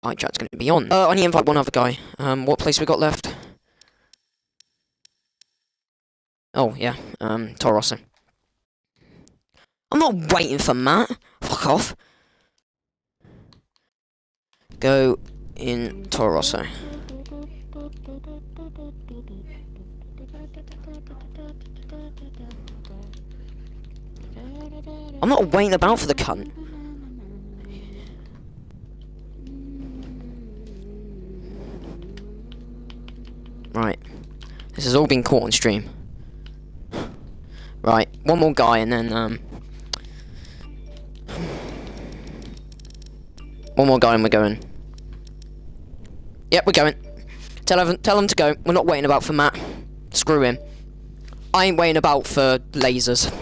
Hi chat's gonna be on. I need to invite one other guy. What place we got left? Oh, yeah, Toro Rosso. I'm not waiting for Matt. Fuck off. Go in Toro Rosso. I'm not waiting about for the cunt. Right. This has all been caught on stream. Right, one more guy and then, one more guy and we're going. Yep, we're going. Tell him to go. We're not waiting about for Matt. Screw him. I ain't waiting about for lasers.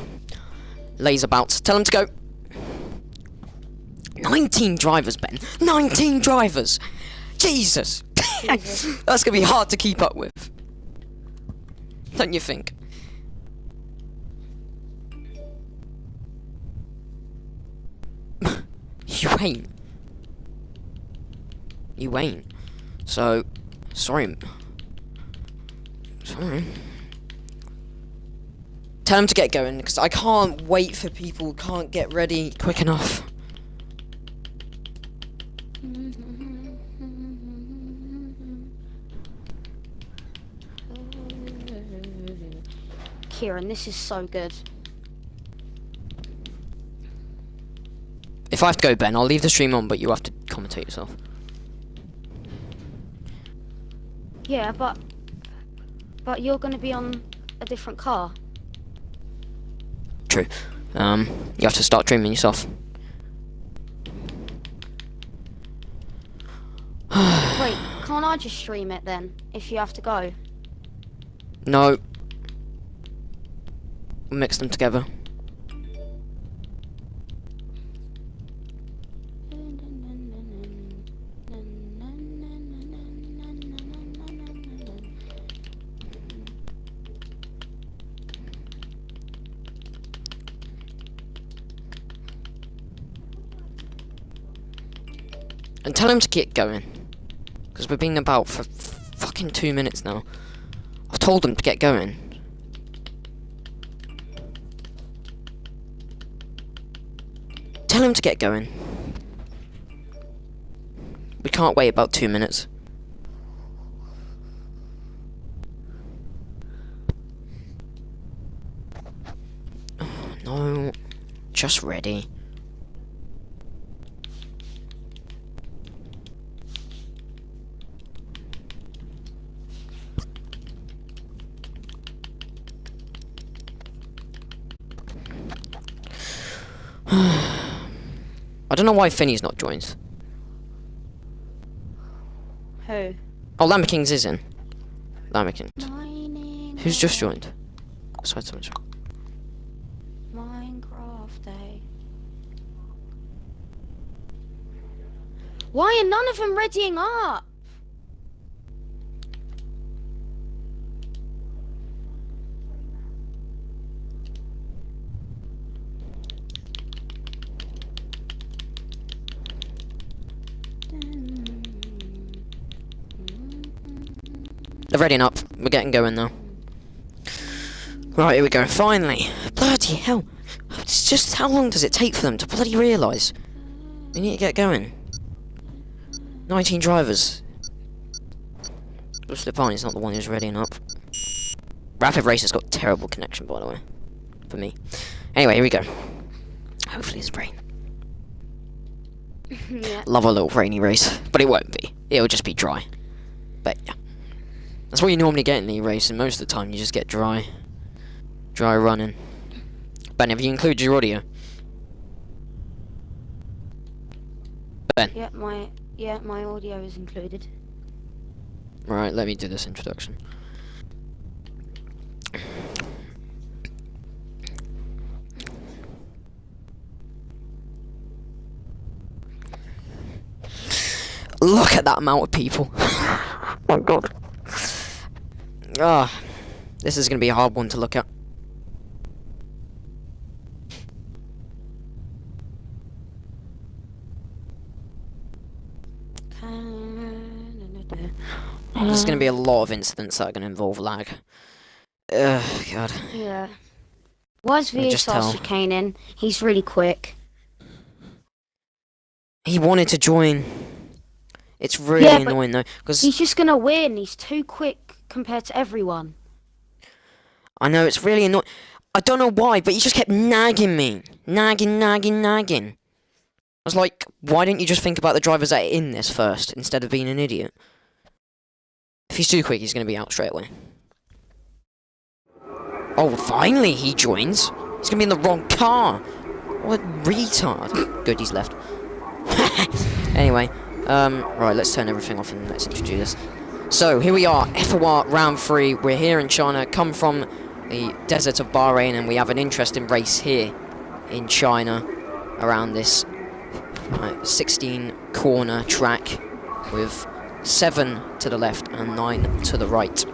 Laser bouts. Tell him to go. 19 drivers, Ben. 19 drivers. Jesus. That's gonna be hard to keep up with. Don't you think? You ain't. You ain't. So, sorry. Sorry. Tell him to get going, because I can't wait for people who can't get ready quick enough. Kieran, this is so good. If I have to go, Ben, I'll leave the stream on, but you have to commentate yourself. Yeah, but you're gonna be on a different car. True. You have to start dreaming yourself. Wait, can't I just stream it then, if you have to go? No. Mix them together. And tell him to get going. Because we've been about for fucking 2 minutes now. I've told him to get going. Tell him to get going. We can't wait about 2 minutes. No. Just ready. I don't know why Finney's not joined. Who? Oh, Lamber Kings is in. Lamber Kings. Who's just joined? Sorry, someone's Minecraft Day. Why are none of them readying up? They're readying up. We're getting going now. Right, here we go. Finally. Bloody hell. It's just how long does it take for them to bloody realise? We need to get going. 19 drivers. Slipani's not the one who's readying up. Rapid Racer's got terrible connection, by the way. For me. Anyway, here we go. Hopefully it's rain. Yeah. Love a little rainy race. But it won't be. It'll just be dry. But yeah. That's what you normally get in the race, and most of the time you just get dry running. Ben, have you included your audio? Ben. Yeah, my audio is included. Right, let me do this introduction. Look at that amount of people. Oh my god. Ah, this is going to be a hard one to look at. Can There's going to be a lot of incidents that are going to involve lag. Ugh, God. Yeah. Why is can just VSR tell. chicaning? He's really quick. He wanted to join. It's really Yeah, but annoying though, because He's just gonna win. He's too quick compared to everyone. I know it's really annoying. I don't know why, but he just kept nagging me. Nagging. I was like, why didn't you just think about the drivers that are in this first, instead of being an idiot? If he's too quick, he's going to be out straight away. Oh, finally he joins. He's going to be in the wrong car. What a retard. Good, he's left. Anyway, right, let's turn everything off and let's introduce this. So, here we are, FOR round 3. We're here in China, come from the desert of Bahrain, and we have an interesting race here in China around this 16 corner track with 7 to the left and 9 to the right.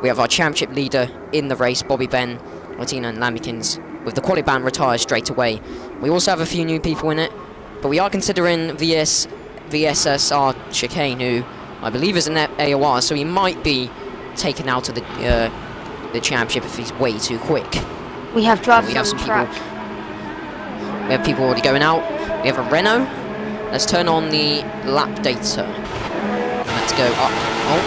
We have our championship leader in the race, Bobby Ben, Martina and Lamikins, with the quali ban retired straight away. We also have a few new people in it, but we are considering VSSR Chicane, who I believe is an AOR, so he might be taken out of the championship if he's way too quick. We have drivers We have on some the track. We have people already going out. We have a Renault. Let's turn on the lap data. Let's go up. Oh,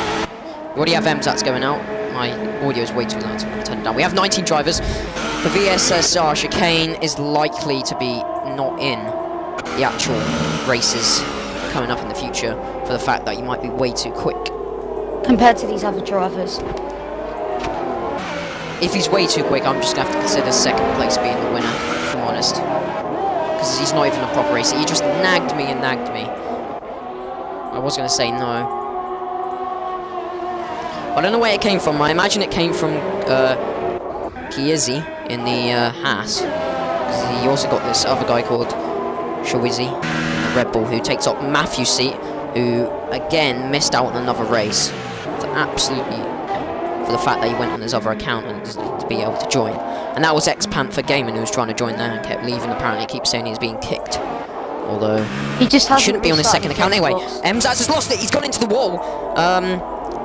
we already have MSATs going out. My audio is way too loud, so I'm going to turn it down. We have 19 drivers. The VSSR Chicane is likely to be not in the actual races coming up in the future for the fact that you might be way too quick. Compared to these other drivers. If he's way too quick, I'm just going to have to consider second place being the winner, if I'm honest. Because he's not even a proper racer. He just nagged me. I was going to say no. I don't know where it came from. I imagine it came from Chiesi in the Haas. Because he also got this other guy called Shawizi, a Red Bull, who takes up Matthew's seat, who again missed out on another race. For the fact that he went on his other account and to be able to join. And that was ex-Panther Gaming who was trying to join there and kept leaving. Apparently, he keeps saying he's being kicked. Although, he shouldn't be on his second account. Anyway, MSATs has lost it. He's gone into the wall.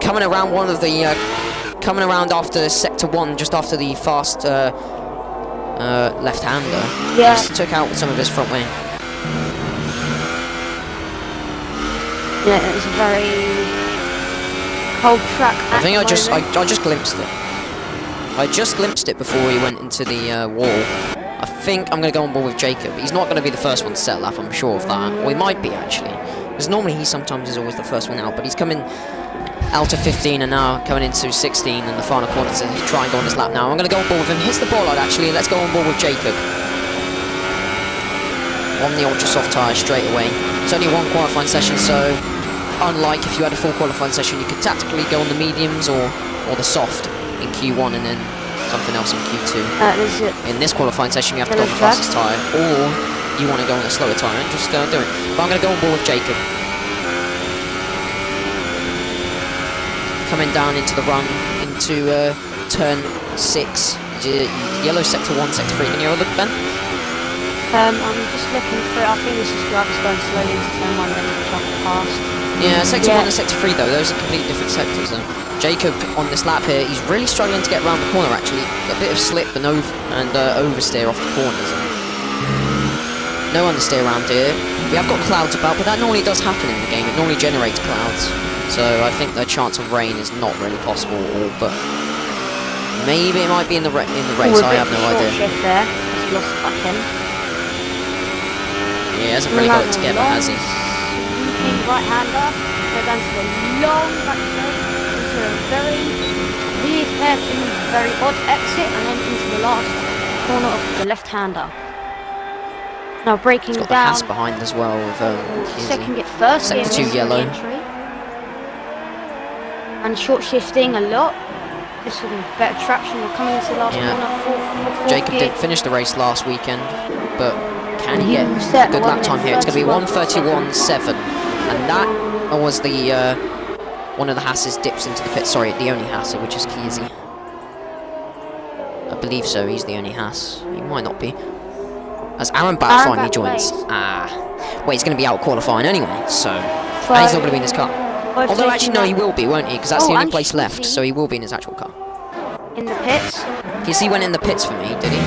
Coming around one of the... coming around after Sector 1, just after the fast left-hander. Yeah. He just took out some of his front wing. Yeah, it was a very cold track. I think I just glimpsed it. I just glimpsed it before he went into the wall. I think I'm going to go on board with Jacob. He's not going to be the first one to set a lap, I'm sure of that. Or he might be, actually. Because normally he sometimes is always the first one out, but he's coming out of 15 and now coming into 16 in the final corner to try and go on his lap now. I'm going to go on board with him. Hits the ball out, actually. Let's go on board with Jacob. On the ultra soft tyre straight away. It's only one qualifying session, so unlike if you had a full qualifying session, you could tactically go on the mediums or the soft in Q1 and then something else in Q2. In this qualifying session, you have to go on the fastest tyre, or you want to go on a slower tyre and just do it. But I'm going to go on board with Jacob. Coming down into the run, into turn 6. Yellow sector 1, sector 3. Can you look, Ben? I'm just looking for it. I think this is drivers going slowly into turn 1 and then jump past. Yeah, sector 1 and sector 3 though, those are completely different sectors. Jacob on this lap here, he's really struggling to get around the corner actually. A bit of slip and oversteer off the corners. No understeer around here. We have got clouds about, but that normally does happen in the game. It normally generates clouds. So I think the chance of rain is not really possible, but maybe it might be in the race. I have no idea. Shift there. He's lost the back end. Yeah, he hasn't really got it together, has he? Right-hander, go down to the long back straight, into a very weird hairpin, very odd exit, and then into the last corner of the left-hander. Now braking got down. The Haas behind as well with second get first. Sector 2 yellow. And short shifting a lot. Just with better traction. We're coming into the last corner. Fourth Jacob gear. did finish the race last weekend, but can he get a good lap time here? It's going to be 1:31.7, and that was the one of the Haas's dips into the pit. Sorry, the only Haas, which is Chiesi. I believe so. He's the only Haas. He might not be. As Aaron Batt finally joins. Wait, he's going to be out qualifying anyway. So And he's not going to be in his car. I've Although, taken actually, no, that he will be, won't he? Because that's Oh, the only and place left, Shizzy. so he will be in his actual car. in the pits. Because he went in the pits for me, did he?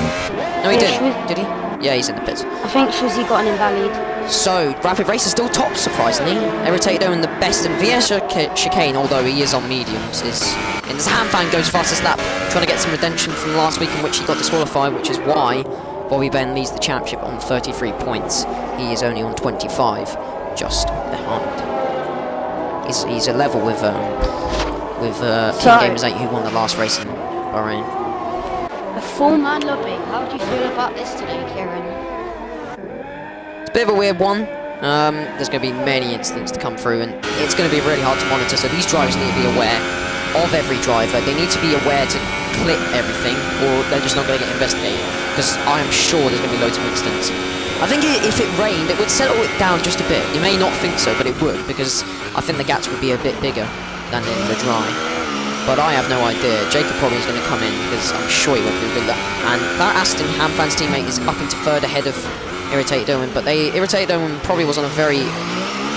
No, he Yeah, didn't. Did he? Yeah, he's in the pits. I think Shizzy got an invalid. So, Rapid Race is still top, surprisingly. Irritated Owen the best, and VS Chicane, although he is on mediums, is... And as Hamfan goes fastest lap, trying to get some redemption from last week in which he got disqualified, which is why Bobby Ben leads the championship on 33 points. He is only on 25, just behind. He's a level with King Gamers 8, who won the last race in Bahrain. A full-man lobby. How do you feel about this today, Kieran? It's a bit of a weird one. There's going to be many incidents to come through, and it's going to be really hard to monitor, so these drivers need to be aware of every driver. They need to be aware to clip everything, or they're just not going to get investigated, because I am sure there's going to be loads of incidents. I think if it rained, it would settle it down just a bit. You may not think so, but it would, because I think the gaps would be a bit bigger than in the dry. But I have no idea. Jacob probably is going to come in, because I'm sure he won't do good luck. And that Aston Hamfan's teammate is up into third ahead of Irritated Owen, but Irritated Owen probably was on a very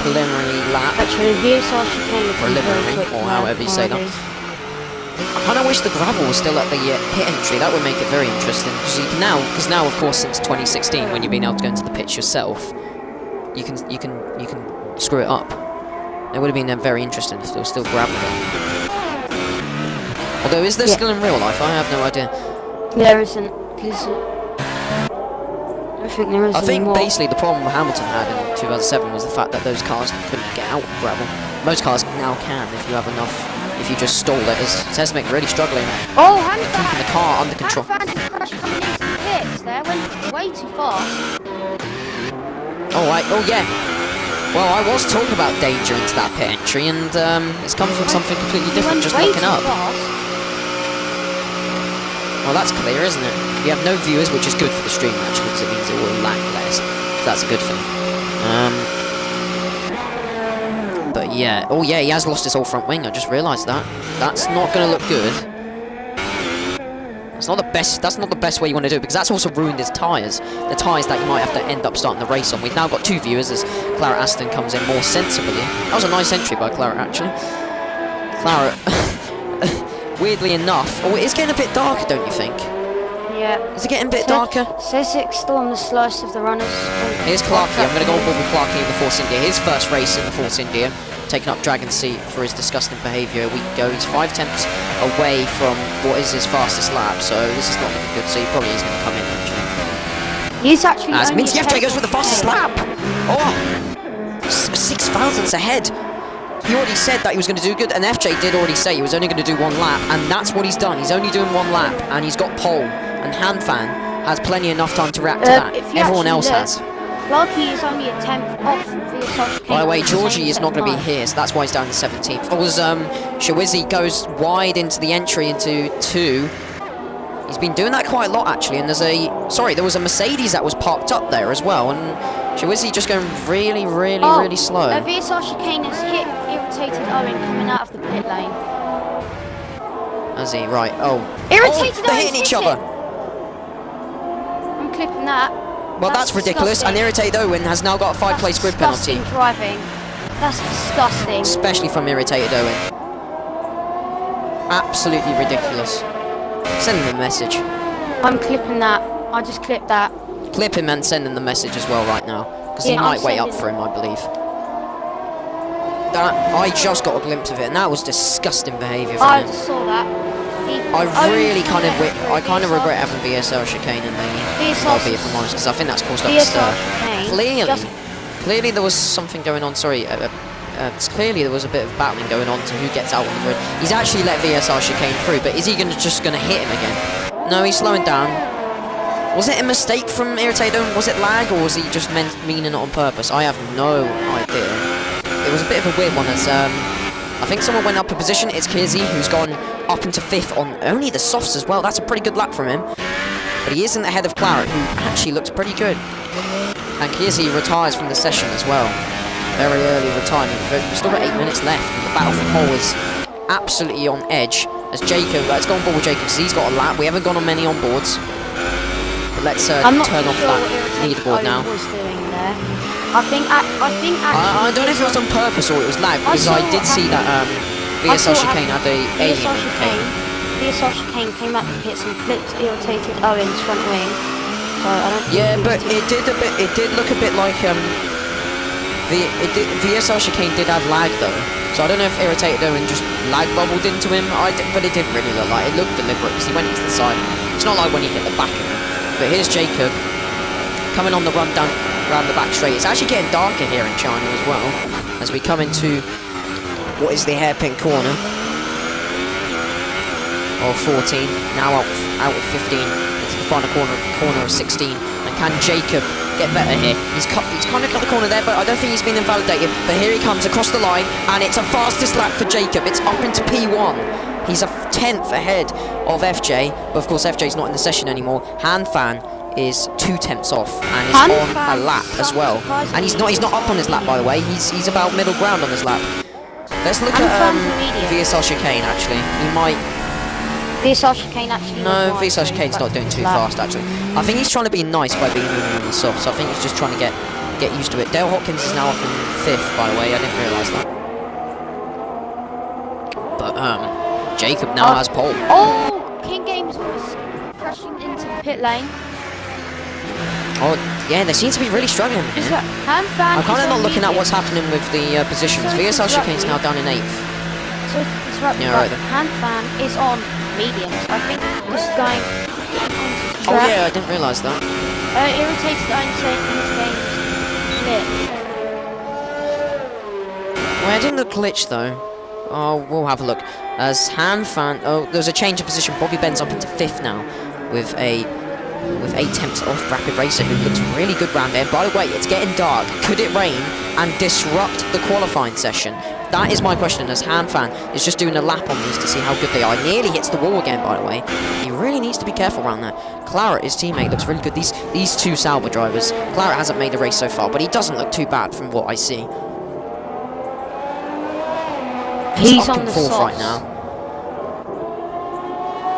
preliminary lap. Actually, VSR Chicane is Preliminary, very quick or now, however you say that. already. I kind of wish the gravel was still at the pit entry. That would make it very interesting. Because now, of course, since 2016, when you've been able to go into the pits yourself, you can screw it up. It would have been very interesting if there was still gravel there. Although, is there still in real life? I have no idea. There isn't, because I think there is I think anymore. basically the problem Hamilton had in 2007 was the fact that those cars couldn't get out of gravel. Most cars now can if you have enough. If you just stall it, as Tesmic really struggling Oh, keeping the car under control. Hanfan just crashed coming into the pits there, went way too fast. Oh, oh yeah. Well, I was talking about danger into that pit entry, and it's come from something completely different, just looking up. Well, that's clear, isn't it? We have no viewers, which is good for the stream, actually, because it means it will lag less. So that's a good thing. But yeah, oh yeah, he has lost his whole front wing. I just realised that. That's not going to look good. It's not the best. That's not the best way you want to do it, because that's also ruined his tyres. The tyres that you might have to end up starting the race on. We've now got 2 viewers as Clara Aston comes in more sensibly. That was a nice entry by Clara, actually. Clara, weirdly enough, oh, it is getting a bit darker, don't you think? Yeah. Is it getting a bit darker? Says it's still on the slice of the runners. Here's Clarkey. I'm going to go on board with Clarkey in the Force India. His first race in the Force India, taking up Dragon's Seat for his disgusting behaviour a week ago. He's 5 tenths away from what is his fastest lap, so this is not looking good. So he probably is going to come in actually. He's actually. As only Minty FJ goes for the fastest lap. ahead. Oh, 6 thousandths ahead. He already said that he was going to do good, and FJ did already say he was only going to do 1 lap, and that's what he's done. He's only doing 1 lap, and he's got pole. And Hanfan has plenty enough time to react to that. Everyone else has. Clarkey is only a 10th off VSR Chicane. By the way, Georgie is not going to be here, so that's why he's down to 17th. As Shawizi goes wide into the entry into 2. He's been doing that quite a lot, actually, and there was a Mercedes that was parked up there as well, and Shawizi just going really, really slow. VSR Chicane has hit Irritated Owen coming out of the pit lane. Has he? Right, Irritated they're Owen's hitting each hit other. it. I'm clipping that. Well, that's ridiculous, disgusting. and Irritated Owen has now got a 5-place grid penalty. Disgusting driving. That's disgusting. Especially from Irritated Owen. Absolutely ridiculous. Send him a message. I'm clipping that. I just clipped that. Clip him and send him the message as well right now, because he Yeah, might I'm wait up sending- for him, I believe. I just got a glimpse of it, and that was disgusting behaviour from I him. just saw that. I really kind of regret having VSL Chicane in the lobby, if I'm honest, because I think that's caused up a stir. Clearly there was something going on. Sorry, clearly there was a bit of battling going on to who gets out on the grid. He's actually let VSR Chicane through, but is he just going to hit him again? No, he's slowing down. Was it a mistake from Irritated Owen? Was it lag, or was he just meaning it on purpose? I have no idea. It was a bit of a weird one, as I think someone went up a position. It's Kirsey, who's gone up into 5th on only the softs as well. That's a pretty good lap from him. But he isn't ahead of Claret, who actually looks pretty good. And Kirsey retires from the session as well. Very early retirement. We've still got 8 minutes left. And the battle for pole is absolutely on edge. As Jacob, let's go on board with Jacob, because he's got a lap. We haven't gone on many on boards. But let's turn off that leaderboard now. Was doing there. I think actually. I don't know if it was on purpose or it was lag, because I did see that VSL Chicane had a alien came. VSL Chicane came up the pits and flipped irritated Owen's front wing. So I don't think Yeah, but it did look a bit like VSL Chicane did have lag though. So I don't know if irritated Owen just lag bubbled into him. But it didn't really look like it. Looked deliberate because he went into the side. It's not like when he hit the back of him. But here's Jacob coming on the run down around the back straight. It's actually getting darker here in China as well as we come into what is the hairpin corner of 14. Now out of 15 into the final corner of 16. And can Jacob get better here? He's kind of cut the corner there, but I don't think he's been invalidated. But here he comes across the line, and it's a fastest lap for Jacob. It's up into P1. He's a 10th ahead of FJ, but of course FJ's not in the session anymore. Han Fan is 2 tenths off and is on a lap as well. And he's not up on his lap, by the way. He's about middle ground on his lap. Let's look at VSL Chicane actually. He might. VSL Chicane actually. No, VSL Chicane's not doing too fast actually. I think he's trying to be nice by being really, really soft. So I think he's just trying to get used to it. Dale Hopkins is now up in 5th, by the way. I didn't realise that. But Jacob now has pole. Oh, King Games was crashing into the pit lane. Oh, yeah, they seem to be really struggling here. I'm kind of not looking at what's happening with the positions. VSL Chicane's now down in 8th. So it's right, yeah, right then. Han Fan is on medium. So I think this is going on to Oh yeah, I didn't realise that. Irritated Owen saying his game's glitched. Well, it didn't look glitched though. Oh, we'll have a look. As Han Fan, oh, there's a change of position. Bobby Ben's up into 5th now with 8 tenths off Rapid Racer, who looks really good round there. By the way, it's getting dark. Could it rain and disrupt the qualifying session? That is my question, as Han Fan is just doing a lap on these to see how good they are. Nearly hits the wall again, by the way. He really needs to be careful around that. Claret, his teammate, looks really good. These two Sauber drivers. Claret hasn't made a race so far, but he doesn't look too bad from what I see. He's up in 4th right now.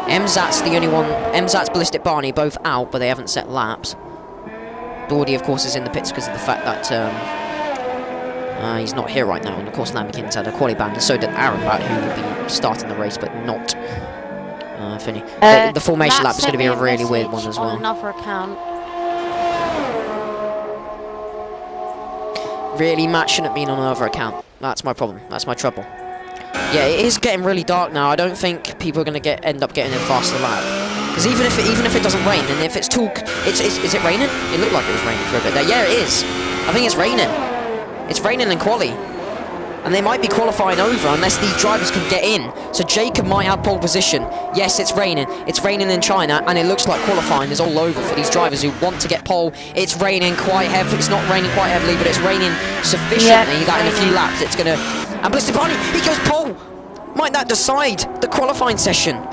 MZAT's the only one. MZAT's Ballistic Barney both out, but they haven't set laps. Dawdy, of course, is in the pits because of the fact that he's not here right now. And of course, Lambkin's had a quali ban, and so did Aaron Bat, who will be starting the race, but not Finney. The formation lap is going to be a really weird one as well. On another account. Really, Matt shouldn't be on another account. That's my problem. That's my trouble. Yeah, it is getting really dark now. I don't think people are going to end up getting a faster lap. Because even if it doesn't rain, and if it's too... is it raining? It looked like it was raining for a bit there. Yeah, it is. I think it's raining. It's raining in quali. And they might be qualifying over unless these drivers can get in. So Jacob might have pole position. Yes, it's raining. It's raining in China, and it looks like qualifying is all over for these drivers who want to get pole. It's raining quite heavily. It's not raining quite heavily, but it's raining sufficiently that in a few laps it's going to... And Ballistic Barney, he goes pole! Might that decide the qualifying session?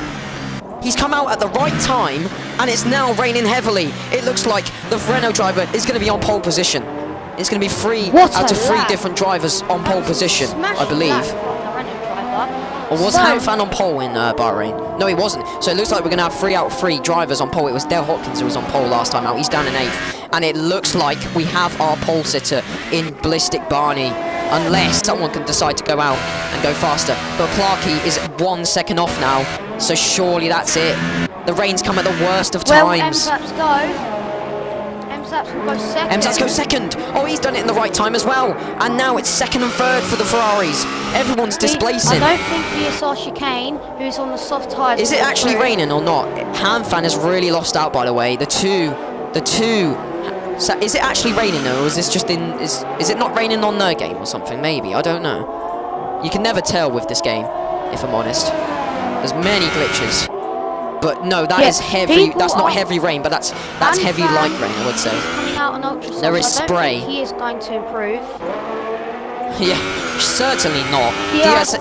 He's come out at the right time, and it's now raining heavily. It looks like the Renault driver is going to be on pole position. It's going to be 3 out of 3 different drivers on pole position, I believe. Or was Han Fan on pole in Bahrain? No, he wasn't. So it looks like we're going to have 3 out of 3 drivers on pole. It was Dale Hopkins who was on pole last time out. He's down in 8th. And it looks like we have our pole sitter in Ballistic Barney. Unless someone can decide to go out and go faster. But Clarkey is 1 second off now. So surely that's it. The rain's come at the worst of times. Well, MZATs go. MZATs will go second. MZATs go second. Oh, he's done it in the right time as well. And now it's 2nd and 3rd for the Ferraris. Everyone's displacing. I don't think VSL Chicane, who's on the soft tyres... Is it actually raining or not? Han Fan has really lost out, by the way. The two... So is it actually raining though, or is this just in... Is it not raining on their game or something? Maybe. I don't know. You can never tell with this game, if I'm honest. There's many glitches. But no, that is heavy. That's not heavy rain, but that's heavy light rain, I would say. Coming out on ultra there is spray. I don't think he is going to improve. Yeah, certainly not.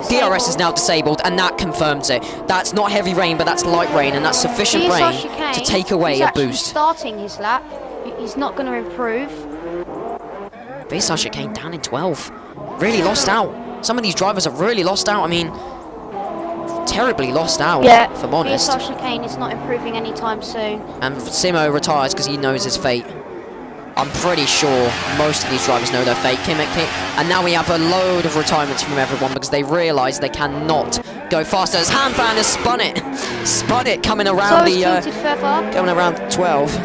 DRS is now disabled, and that confirms it. That's not heavy rain, but that's light rain, and that's sufficient rain to take away a boost. Starting his lap, he's not going to improve. VSL Chicane down in 12. Really lost out. Some of these drivers have really lost out. I mean, terribly lost out, if I'm honest. VSL Chicane is not improving anytime soon. And Simo retires because he knows his fate. I'm pretty sure most of these drivers know their fate. And now we have a load of retirements from everyone because they realise they cannot go faster. As Hanfan has spun it, coming around coming around 12.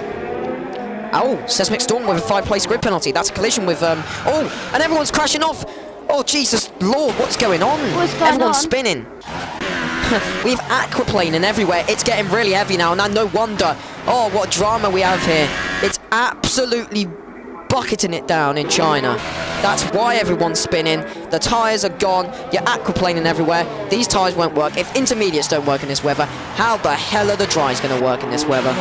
Oh, Seismic Storm with a 5-place grid penalty. That's a collision with oh, and everyone's crashing off. Oh Jesus Lord, what's going on? Everyone's spinning. We've aquaplaning everywhere. It's getting really heavy now, and no wonder. Oh, what drama we have here. It's absolutely bucketing it down in China. That's why everyone's spinning. The tyres are gone. You're aquaplaning everywhere. These tyres won't work. If intermediates don't work in this weather, how the hell are the dries going to work in this weather?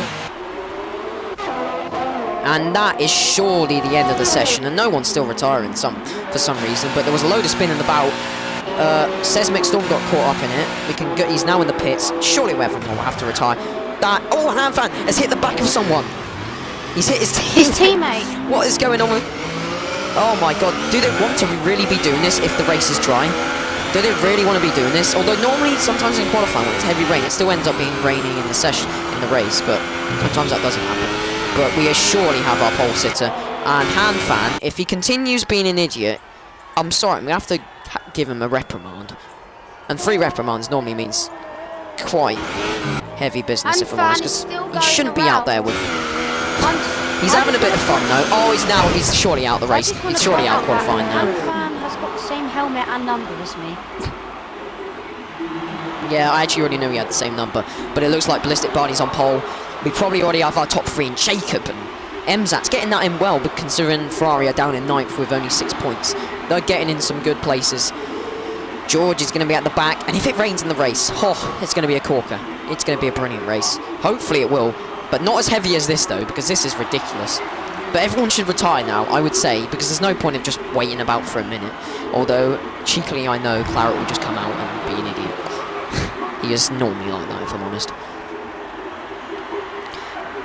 And that is surely the end of the session, and no one's still retiring for some reason, but there was a load of spinning about. Seismic Storm got caught up in it. We can go, he's now in the pits. Surely everyone will have to retire. Oh, Hanfan has hit the back of someone. He's hit his teammate. What is going on with... Oh my god, do they want to really be doing this if the race is dry? Do they really want to be doing this? Although normally, sometimes in qualifying when it's heavy rain, it still ends up being rainy in the session, in the race, but sometimes that doesn't happen. But we surely have our pole sitter. And Hanfan, if he continues being an idiot, I'm sorry, we have to give him a reprimand. And 3 reprimands normally means quite heavy business, if I'm honest, because he shouldn't be out there with... He's having a bit of fun though. Oh, he's surely out the race. He's surely out qualifying now. Hanfan has got the same helmet and number as me. Yeah, I actually already knew he had the same number, but it looks like Ballistic Barney's on pole. We probably already have our top 3 in Jacob and Emzat's getting that in well, but considering Ferrari are down in 9th with only 6 points, they're getting in some good places. George is going to be at the back, and if it rains in the race, it's going to be a corker. It's going to be a brilliant race. Hopefully it will, but not as heavy as this though, because this is ridiculous. But everyone should retire now, I would say, because there's no point of just waiting about for a minute. Although, cheekily I know, Claret will just come out and be an idiot. He is normally like that, if I'm honest.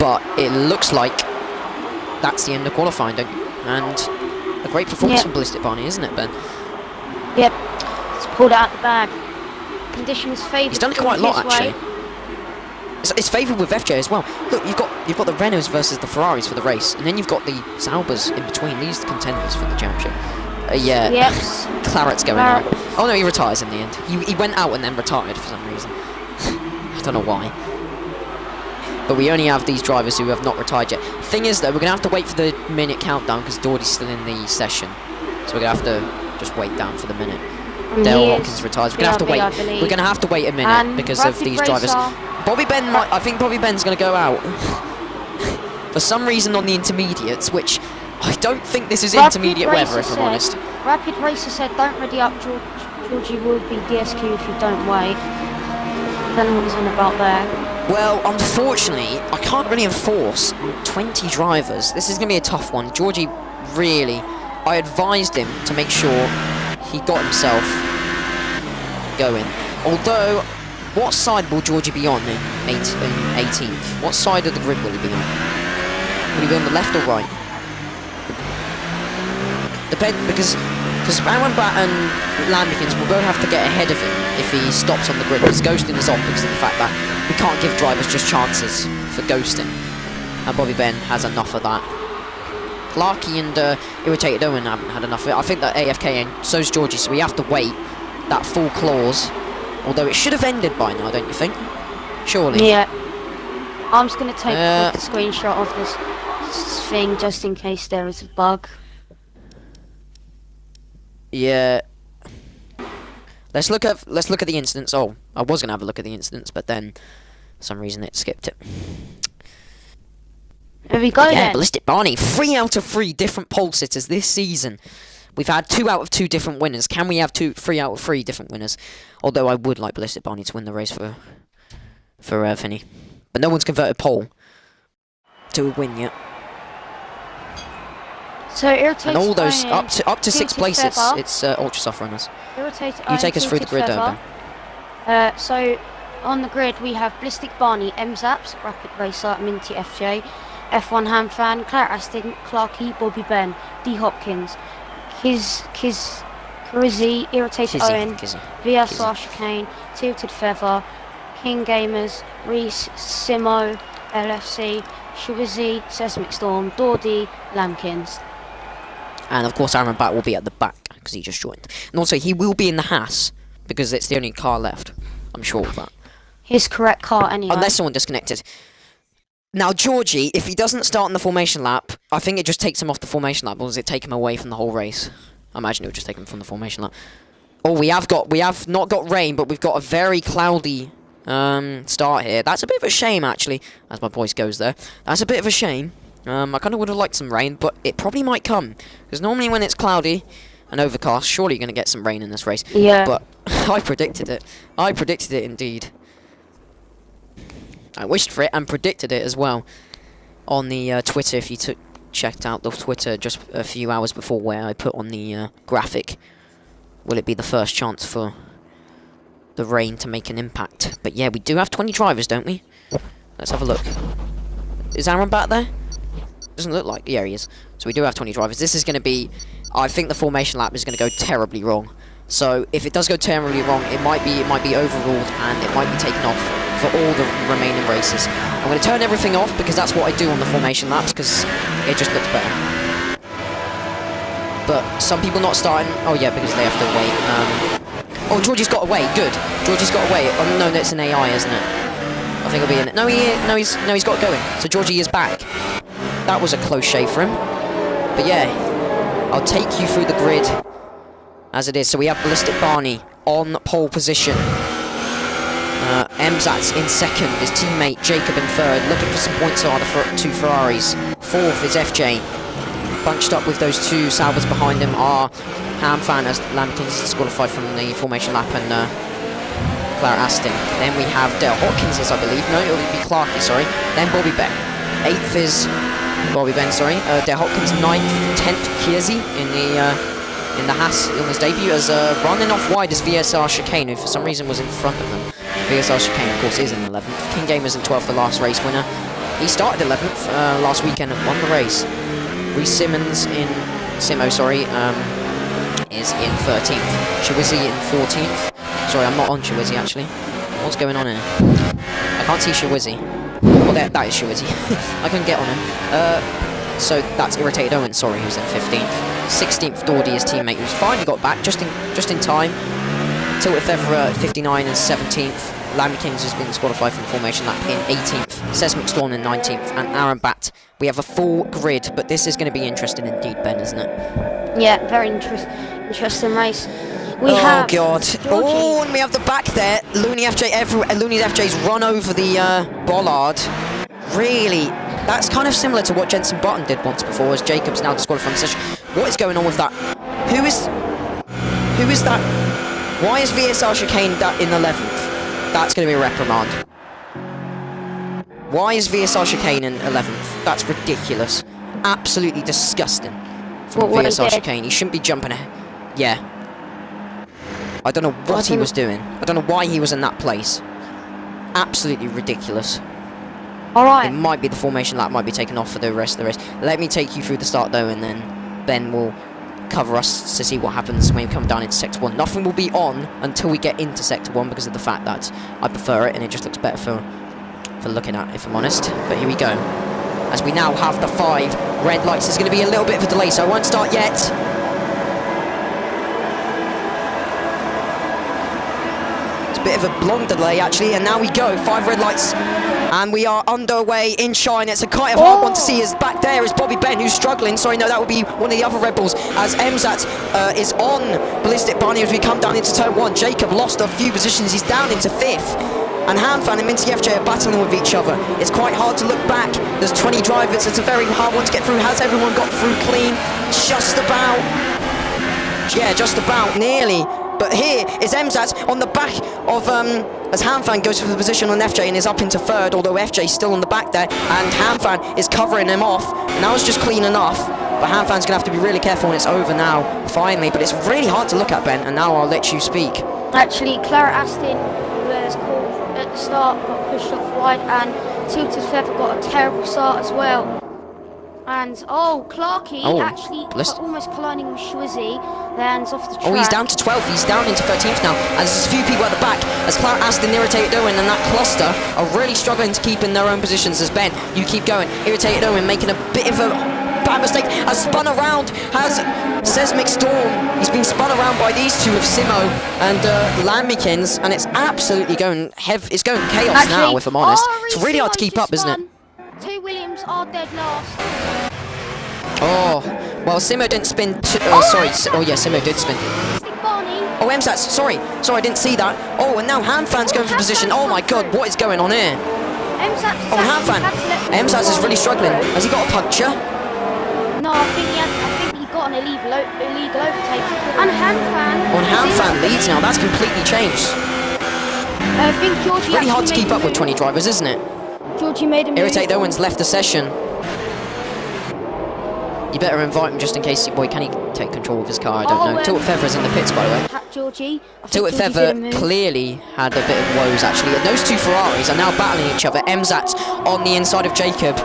But it looks like that's the end of qualifying, and a great performance from Ballistic Barney, isn't it, Ben? Yep, it's pulled out the bag. Conditions favourable. He's done quite a lot, actually. It's favourable with FJ as well. Look, you've got the Renaults versus the Ferraris for the race, and then you've got the Saubers in between. These contenders for the championship. Yeah. Yep. Claret's going out. Oh no, he retires in the end. He went out and then retired for some reason. I don't know why. But we only have these drivers who have not retired yet. Thing is, though, we're going to have to wait for the minute countdown because Doherty's still in the session. So we're going to have to just wait down for the minute. Dale Hopkins retires. We're going to have to wait. We're going to have to wait a minute because of these drivers. Bobby Ben I think Bobby Ben's going to go out. For some reason on the intermediates, which I don't think this is intermediate weather, if I'm honest. Rapid Racer said, don't ready up, Georgie will be DSQ if you don't wait. I don't know what he's on about there. Well, unfortunately, I can't really enforce 20 drivers. This is going to be a tough one. Georgie, really, I advised him to make sure he got himself going. Although, what side will Georgie be on in 18th? What side of the grid will he be on? Will he be on the left or right? Because Amrabat and Lambikins will both have to get ahead of him if he stops on the grid, because ghosting is off because of the fact that we can't give drivers just chances for ghosting, and Bobby Ben has enough of that. Clarky and Irritated Owen haven't had enough of it. I think that AFK and so's Georgie, so we have to wait that full clause, although it should have ended by now, don't you think? Surely. Yeah. I'm just going to take a quick screenshot of this thing just in case there is a bug. Yeah. Let's look at the incidents. Oh, I was gonna have a look at the incidents, but then for some reason it skipped it. There we go. Yeah, then. Ballistic Barney, 3 out of 3 different pole sitters this season. We've had 2 out of 2 different winners. Can we have 3 out of 3 different winners? Although I would like Ballistic Barney to win the race for Finney, but no one's converted pole to a win yet. So Irritated and all those Owen, up to 6 places, it's Ultra Soft runners. You take us through the grid, Ben. So on the grid we have Ballistic Barney, Emzaps, Rapid Racer, Minty FJ, F1 Hanfan, Claret Aston, Clarky, Bobby Ben, D Hopkins, Kizzy, Irritated Owen, VSR Chicane, Tilted Feather, King Gamers, Reese, Simo, LFC, Shawizzy, Seismic Storm, Dawdy, Lambkins. And of course Aaron Batt will be at the back because he just joined. And also he will be in the Haas because it's the only car left. I'm sure of that. His correct car anyway. Unless someone disconnected. Now Georgie, if he doesn't start in the formation lap, I think it just takes him off the formation lap, or does it take him away from the whole race? I imagine it would just take him from the formation lap. Oh, we have not got rain, but we've got a very cloudy start here. That's a bit of a shame, actually, as my voice goes there. That's a bit of a shame. I kind of would have liked some rain, but it probably might come. Because normally when it's cloudy and overcast, surely you're going to get some rain in this race. Yeah. But I predicted it. I predicted it indeed. I wished for it and predicted it as well on the Twitter. If you checked out the Twitter just a few hours before, where I put on the graphic, will it be the first chance for the rain to make an impact? But yeah, we do have 20 drivers, don't we? Let's have a look. Is Aaron back there? Doesn't look like. Yeah, he is. So we do have 20 drivers. This is going to be, I think the formation lap is going to go terribly wrong. So if it does go terribly wrong, it might be overruled and it might be taken off for all the remaining races. I'm going to turn everything off because that's what I do on the formation laps, because it just looks better. But some people not starting. Oh yeah, because they have to wait. Oh, Georgie's got away. Good. Georgie's got away. Oh no, it's an AI, isn't it? I think he'll be in it. No, he's got going. So Georgie is back. That was a close shave for him. But yeah, I'll take you through the grid as it is. So we have Ballistic Barney on pole position. Emzat's in second, his teammate Jacob in third. Looking for some points are the two Ferraris. Fourth is FJ. Bunched up with those two Saubers behind him are Hamfan, as Lambkins disqualified from the formation lap, and Clara Aston. Then we have Dale Hopkins, I believe. No, it would be Clarkey, sorry. Then Bobby Ben. Eighth is Bobby Ben, sorry. Dale Hopkins, 9th, 10th Kierzy in the Haas on his debut, as running off wide is VSR Chicane, who for some reason was in front of them. VSR Chicane, of course, is in 11th. King Gamers in 12th, the last race winner. He started 11th last weekend and won the race. Reece Simmons in is in 13th. Shawizzy in 14th. Sorry, I'm not on Shawizzy actually. What's going on here? I can't see Shawizzy. Well, that is Shawizzy. I couldn't get on him. So that's Irritated Owen, sorry, who's in 15th. 16th, Dawdy, his teammate, who's finally got back just in time. Tilted Feather 59 and 17th. Lambkins has been disqualified from the formation lap in 18th. Seismic Storm in 19th. And Aaron Batt. We have a full grid, but this is going to be interesting indeed, Ben, isn't it? Yeah, very interesting race. We oh have god! Georgie. Oh, and we have the back there. Looney FJ's run over the bollard. Really, that's kind of similar to what Jenson Button did once before, as Jacob's now disqualified from the session. What is going on with that? Who is that? Why is VSR Chicane in 11th? That's going to be a reprimand. Why is VSR Chicane in 11th? That's ridiculous. Absolutely disgusting from VSR Chicane. He shouldn't be jumping ahead. Yeah. I don't know what he was doing. I don't know why he was in that place. Absolutely ridiculous. Alright. It might be the formation lap might be taken off for the rest of the race. Let me take you through the start though, and then Ben will cover us to see what happens when we come down into Sector 1. Nothing will be on until we get into Sector 1 because of the fact that I prefer it and it just looks better for looking at, if I'm honest. But here we go. As we now have the 5 red lights, there's going to be a little bit of a delay, so I won't start yet. It's a bit of a long delay actually, and now we go. 5 red lights. And we are underway in Shine. It's a quite a hard one to see. As back there is Bobby Ben, who's struggling. Sorry, no, that would be one of the other Red Bulls. As Emzat is on Ballistic Barney as we come down into turn 1. Jacob lost a few positions. He's down into 5th. And Hamfan and Minty FJ are battling with each other. It's quite hard to look back. There's 20 drivers. It's a very hard one to get through. Has everyone got through clean? Just about. Yeah, just about. Nearly. But here is Emzat on the back of, as Hamfan goes for the position on FJ and is up into 3rd, although FJ's still on the back there, and Hamfan is covering him off. Now it's just clean enough, but Hamfan's going to have to be really careful, and it's over now, finally. But it's really hard to look at, Ben, and now I'll let you speak. Actually, Clara Aston, who was called at the start, got pushed off wide, and Tilted Feather got a terrible start as well. And oh, Clarky Oh, actually blessed. almost colliding with Schwizzy, lands off the track. Oh, he's down to 12th. He's down into 13th now. And there's a few people at the back as Clark Aston, Irritated Owen, and that cluster are really struggling to keep in their own positions. As Ben, you keep going. Irritated Owen making a bit of a bad mistake. Has spun around. Has Seismic Storm. He's been spun around by these two of Simo and Lamikins, and it's absolutely going it's going chaos Actually, now. If I'm honest, it's Ari really hard to Simo's keep just up, isn't it? spun. 2 Williams are dead last. Oh, well, Simo didn't spin. Oh yeah, Simo did spin. Barney. Oh, MSATs, sorry, I didn't see that. Oh, and now Hanfan's going for position. Oh my god, what is going on here? Oh, Hanfan. MSATs is really struggling. Has he got a puncture? No, I think he got an illegal overtake. And Hanfan. Oh, and Hanfan leads now. That's completely changed. I think Georgie Really hard to actually keep up with 20 drivers, isn't it? Georgie made a move. Irritate Owens left the session. You better invite him just in case. Boy, can he take control of his car? I don't know. Tilted Feather's in the pits, by the way. Georgie. Tilted Feather clearly had a bit of woes, actually. And those two Ferraris are now battling each other. Emzat on the inside of Jacob.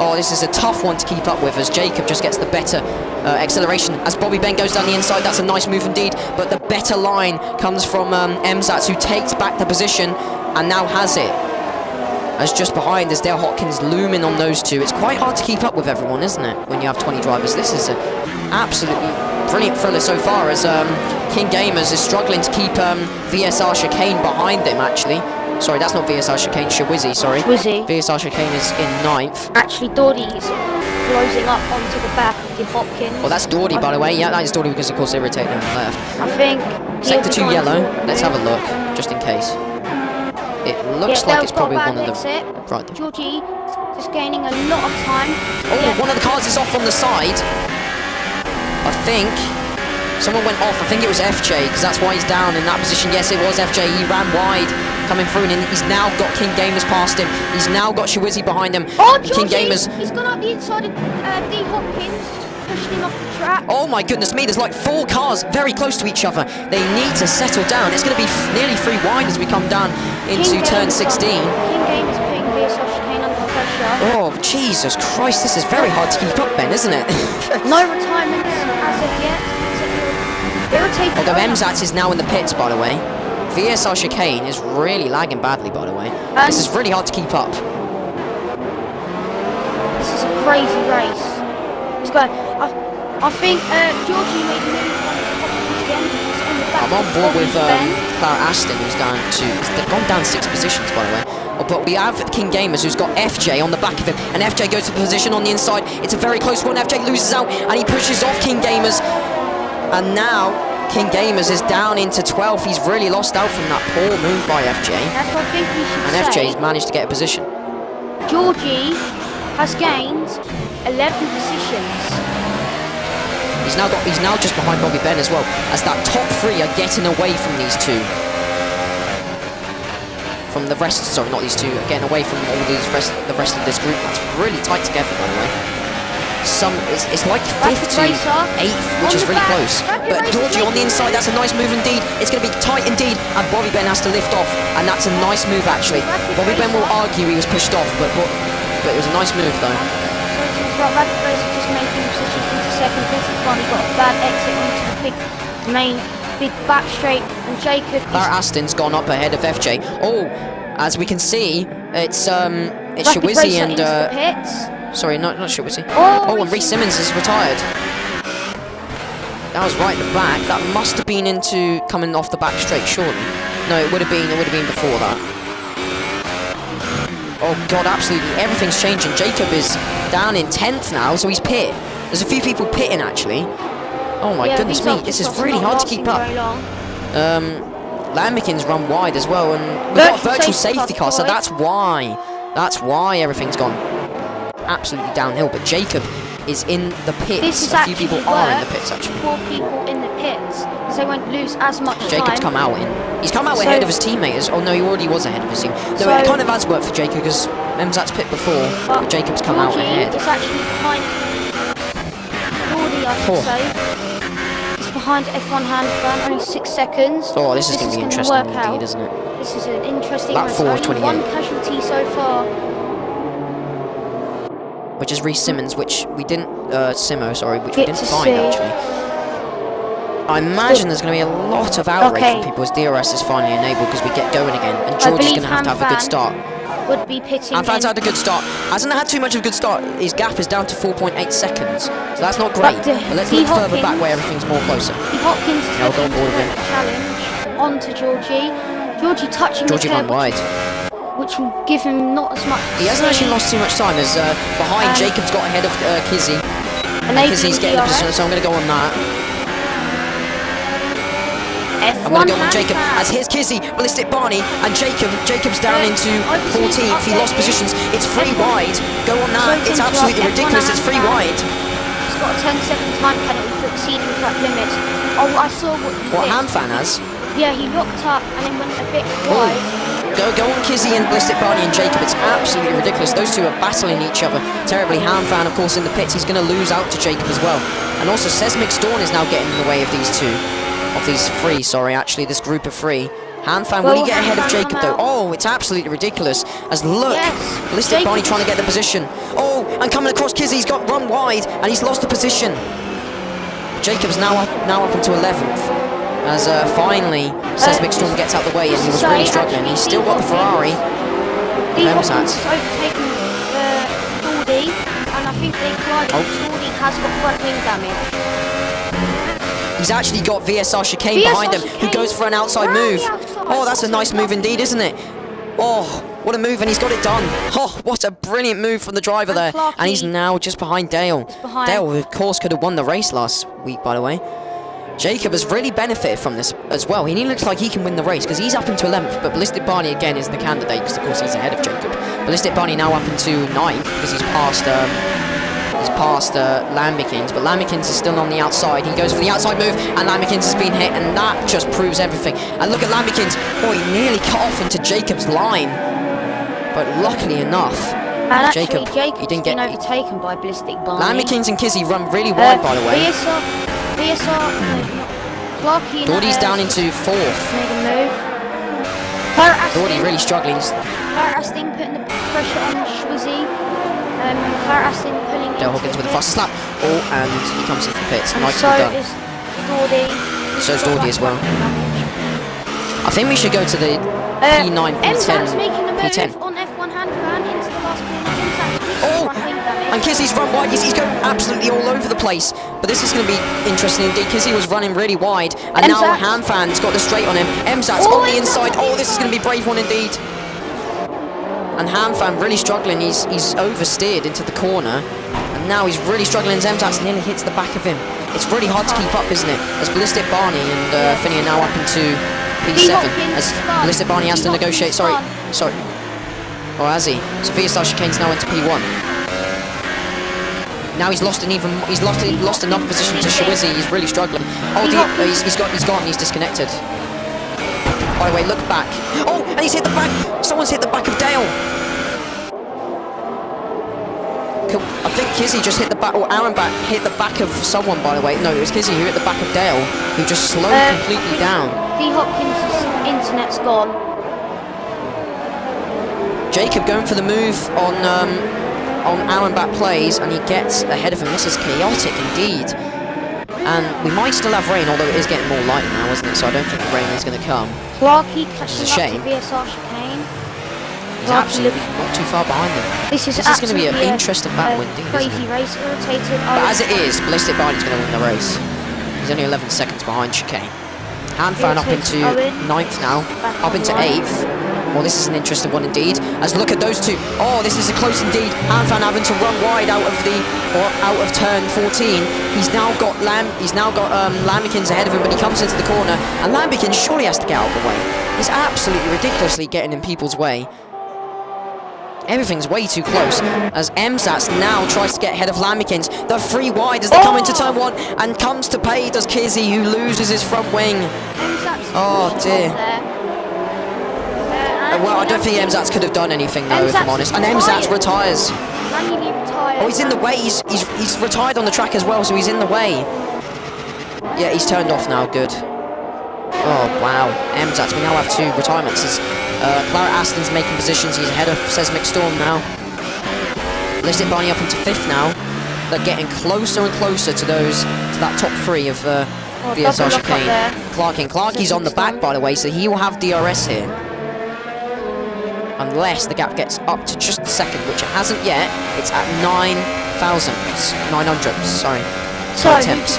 Oh, this is a tough one to keep up with as Jacob just gets the better acceleration. As Bobby Ben goes down the inside, that's a nice move indeed. But the better line comes from Emzat, who takes back the position and now has it. As just behind, there's Dale Hopkins looming on those two. It's quite hard to keep up with everyone, isn't it, when you have 20 drivers? This is an absolutely brilliant thriller so far, as King Gamers is struggling to keep VSR Chicane behind him, actually. Sorry, that's not VSR Chicane, Shawizzy, sorry. Shawizzy. VSR Chicane is in 9th. Actually, Dory's closing up onto the back of the Hopkins. Well, that's Dory, by the way. Yeah, that is Dory because, of course, Irritate on the left. I think... Sector 2 yellow. Let's have a look, just in case. It looks like it's probably one of the... Right. Georgie just gaining a lot of time. Oh, one of the cars is off on the side. I think someone went off. I think it was FJ, because that's why he's down in that position. Yes, it was FJ. He ran wide, coming through, and he's now got King Gamers past him. He's now got Shawizzy behind him. Oh, King Gamers. He's gone up the inside of D. Hopkins, pushing him off the track. Oh my goodness me, there's like 4 cars very close to each other. They need to settle down. It's going to be nearly 3 wide as we come down into turn 16. King Gamers putting VSR Chicane under pressure. Oh, Jesus Christ, this is very hard to keep up, Ben, isn't it? No retirements as of yet. Irritated. Although Emzat is now in the pits, by the way. VSR Chicane is really lagging badly, by the way. This is really hard to keep up. This is a crazy race. It's going. I think Georgie made a move on the Hopkins again. I'm on board with Clara Aston, who's down to... They've gone down 6 positions, by the way. Oh, but we have King Gamers, who's got FJ on the back of him. And FJ goes to position on the inside. It's a very close one. FJ loses out, and he pushes off King Gamers. And now, King Gamers is down into 12th. He's really lost out from that poor move by FJ. That's what I think we should and FJ's managed to get a position. Georgie has gained 11 positions. He's now just behind Bobby Ben as well, as that top 3 are getting away from these two. From the rest, sorry, not these two, are getting away from all the rest of this group. That's really tight together, by the way. It's like 5th to 8th, which is really close. But Georgie on the inside, that's a nice move indeed. It's going to be tight indeed, and Bobby Ben has to lift off, and that's a nice move actually. Bobby Ben will argue he was pushed off, but it was a nice move though. Rapid Racer just making position into second. Vincent Bonnie got a bad exit onto the big back straight, and Jacob. Clara Aston's gone up ahead of FJ. Oh, as we can see, it's Shawizzy and sorry, not Shawizzy. Oh, and Reece Simmons is retired. That was right at the back. That must have been into coming off the back straight, surely. No, it would have been before that. Oh god, absolutely everything's changing. Jacob is down in 10th now, so he's pit. There's a few people pitting actually. Oh my goodness me, this is really hard to keep up. Lamikins run wide as well, and we've got a virtual safety car, so that's why everything's gone absolutely downhill. But Jacob is in the pits. A few people are in the pits actually. 4 people in the pits, so they won't lose as much time. Jacob's come out in. He's come out ahead of his teammates. Oh no, he already was ahead of his team. So it kind of has worked for Jacob because Emzat's pit before, but Jacob's come out ahead. It's actually behind Gordy, I should say. It's behind F1 Hanfan, only 6 seconds. Oh, this is going to be interesting indeed, isn't it? This is an interesting race. Only 1 casualty so far. which is Reece Simmons, which we didn't, Simo, sorry, which we Get didn't to find see. actually. I imagine there's going to be a lot of outrage Okay. from people as DRS is finally enabled because we get going again, and George is believe going to have a good Hanfan start. Would be pitting Hanfan's in. had a good start. Hasn't had too much of a good start. His gap is down to 4.8 seconds, so that's not great. But, But let's Lee look further back Hopkins- where everything's more closer. Hopkins is Yeah, I'll go looking on board to with put a challenge onto Georgie. Georgie touching Georgie the run curb, wide. which will give him not as much. He hasn't actually lost too much time as behind And- Jacob's got ahead of Kizzy. And Kizzy's getting the position, so I'm going to go on that. I'm going to go on Jacob as here's Kizzy, Ballistic Barney, and Jacob's down into 14th. He lost positions. It's free wide. Go on that. It's absolutely ridiculous. It's free wide. He's got a 10-second time penalty for exceeding the track limit. Oh, I saw what he What did. Hanfan has? Yeah, he locked up and then went a bit wide. Go on Kizzy and Ballistic Barney and Jacob. It's absolutely ridiculous. Those two are battling each other terribly. Hanfan, of course, in the pits. He's going to lose out to Jacob as well. And also Seismic Storm is now getting in the way of these two. Of these three, sorry, actually, this group of three. Hanfan, will he get ahead of Jacob though? Oh, it's absolutely ridiculous. As look, Yes, Ballistic Jacob Barney trying to get the position. Oh, and coming across Kizzy, he's got run wide and he's lost the position. Jacob's now up into 11th. As finally Seismic Storm gets out the way and he was really struggling. He's still got the Ferrari. Lee Hopkins Hopkins has overtaken Baldy, and I think they collided. Baldy has got front wing damage. He's actually got VSR Chicane behind him, who goes for an outside move. Oh, that's a nice move indeed, isn't it? Oh, what a move, and he's got it done. Oh, what a brilliant move from the driver there. And he's now just behind Dale. Dale, of course, could have won the race last week, by the way. Jacob has really benefited from this as well. He looks like he can win the race because he's up into 11th, but Ballistic Barney again is the candidate because, of course, he's ahead of Jacob. Ballistic Barney now up into 9th because he's passed Lambikins, but Lambikins is still on the outside. He goes for the outside move, and Lambikins has been hit, and that just proves everything. And look at Lambikins. Oh, he nearly cut off into Jacob's line, but luckily enough, And actually, Jacob, Jacob's he didn't get. been overtaken by Ballistic Barney. Lambikins and Kizzy run really wide, by the way. Clarkey Doherty's down into 4th. made a move. Claire Doherty Aston, really struggling. Claire Aston putting the pressure on Schwizzy. Claire Aston pulling Dale into Hawkins with a the fastest lap. Oh, and he comes into the pits. And Nicely so done. is Doherty. So's Doherty as well. I think we should go to the P9, Emsat's making the P10. move on F1 Hanfan into the last corner. Emsat's Oh, front wing damage. and Kizzy's run wide. He's going absolutely all over the place. But this is going to be interesting indeed. Kizzy was running really wide, and now Emsatz. Hanfan's got the straight on him. Emsatz Oh, on the Emsatz. inside. Oh, this is going to be a brave one indeed. And Hanfan really struggling. He's oversteered into the corner, and now he's really struggling. As Emsatz nearly hits the back of him. It's really hard to keep up, isn't it? As Ballistic Barney and Finney are now up into P7. As Ballistic Barney has to negotiate. Sorry. Or has he? So VSR Chicane's now into P1. Now he's lost another position to Shawizzy. He's really struggling. Oh, he's gone. He's disconnected. By the way, look back. Oh, and he's hit the back. Someone's hit the back of Dale. Cool. I think Kizzy just hit the back, or Aaron hit the back of someone. By the way, no, it was Kizzy who hit the back of Dale, who just slowed completely down. Lee Hopkins' internet's gone. Jacob going for the move on Aaron Batt plays, and he gets ahead of him. This is chaotic indeed. And we might still have rain, although it is getting more light now, isn't it? So I don't think the rain is going to come. Clarkey It's a catching up shame. to VSR Chicane. He's absolutely not too far behind him. This is going to be an absolutely interesting battle indeed, isn't crazy it? race, irritated. But as it is, Ballistic Barney's going to win the race. He's only 11 seconds behind Chicane. Hanfan up into 9th now, up into 8th. Well, this is an interesting one indeed. As look at those two. Oh, this is a close indeed. Hanfan having to run wide out of turn 14. He's now got Lambikins ahead of him, but he comes into the corner, and Lambikins surely has to get out of the way. He's absolutely ridiculously getting in people's way. Everything's way too close, as Emsatz now tries to get ahead of Lambikins. The free wide as they come into turn 1, and comes to pay does Kizzy, who loses his front wing. Oh dear. Well, I don't think Emsatz could have done anything though, if I'm honest. And Emsatz retires. Manually retired. Oh, he's in the way. He's retired on the track as well, so he's in the way. Yeah, he's turned off now. Good. Oh wow, Emsatz. We now have 2 retirements. As Claret Aston's making positions. He's ahead of Seismic Storm now. Ballistic Barney up into 5th now. They're getting closer and closer to that top 3 of VSR double lock up Chicane. there. Clarky's on the back, by the way, so he will have DRS here. Unless the gap gets up to just the 2nd, which it hasn't yet. It's at 900, sorry. So, attempts.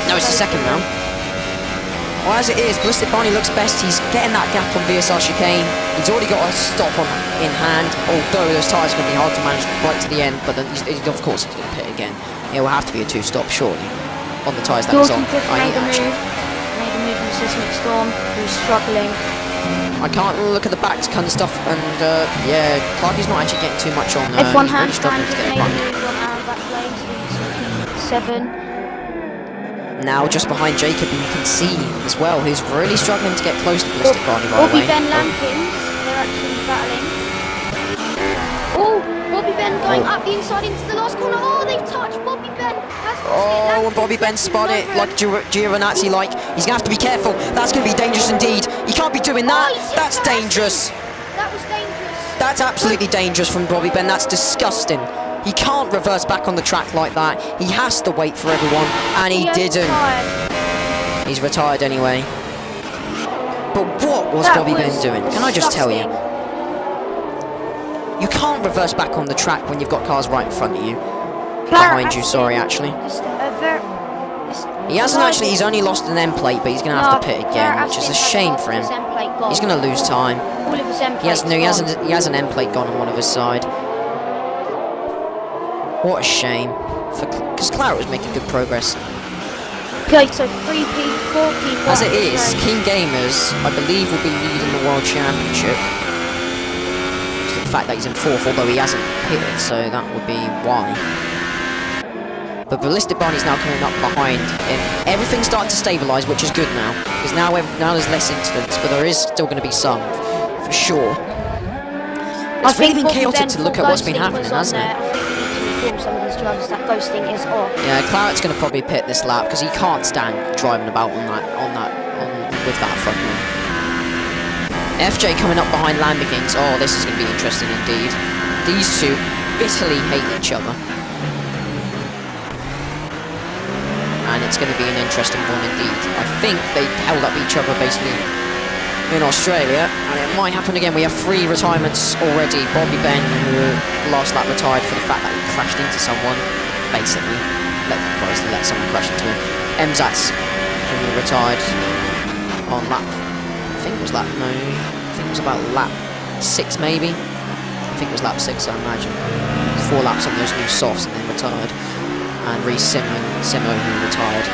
No, it's the 2nd now. Well, as it is, Ballistic Barney looks best. He's getting that gap on VSR Chicane. He's already got a stop in hand, although those tyres are going to be hard to manage right to the end, but then of course he's going to pit again. It will have to be a 2-stop, surely, on the tyres that he's on. Made a move from Seismic Storm, who's struggling. I can't look at the back kind of stuff, and yeah, Clarky's not actually getting too much on. F1 he's really struggling to just get made a it move on Aaron Backblade, so he's 7. Now just behind Jacob, and you can see as well, who's really struggling to get close to Ballistic Barney, by the way. Bobby Ben Lampkins, they're actually battling. Oh, Bobby Ben going up the inside into the last corner. Oh, they've touched Bobby Ben. Oh, and Bobby Ben spot it like Giovinazzi, like. He's going to have to be careful. That's going to be dangerous indeed. You can't be doing that. That's dangerous. That was dangerous. That's absolutely dangerous from Bobby Ben. That's disgusting. He can't reverse back on the track like that. He has to wait for everyone, and he didn't. He's retired anyway. But what was Bobby Ben doing? Can I just tell you? You can't reverse back on the track when you've got cars right in front of you. Behind you, sorry, actually. He hasn't actually, he's only lost an end plate, but he's going to have to pit again, which is a shame for him. He's going to lose time. He has an end plate gone on one of his side. What a shame, because Claret was making good progress. Okay, so 3P, 4P. As it is, King Gamers, I believe, will be leading the World Championship. The fact that he's in 4th, although he hasn't pitted, so that would be why. But Ballistic Barney's now coming up behind him. Everything's starting to stabilise, which is good now, because now there's less incidents, but there is still going to be some, for sure. It's really been chaotic to look at what's been happening, hasn't it? Some of these drivers, that ghosting is off. Yeah, Claret's going to probably pit this lap because he can't stand driving about with that front wheel. FJ coming up behind Lamborghins. Oh, this is going to be interesting indeed. These two bitterly hate each other, and it's going to be an interesting one indeed. I think they held up each other basically in Australia, and it might happen again. We have 3 retirements already. Bobby Ben, who last lap retired for the fact that he crashed into someone, basically. Let someone crash into him. Emzat's retired on lap, I think it was about lap 6 maybe. I think it was lap 6, I imagine. 4 laps on those new softs and then retired. And Reece Simo, who retired.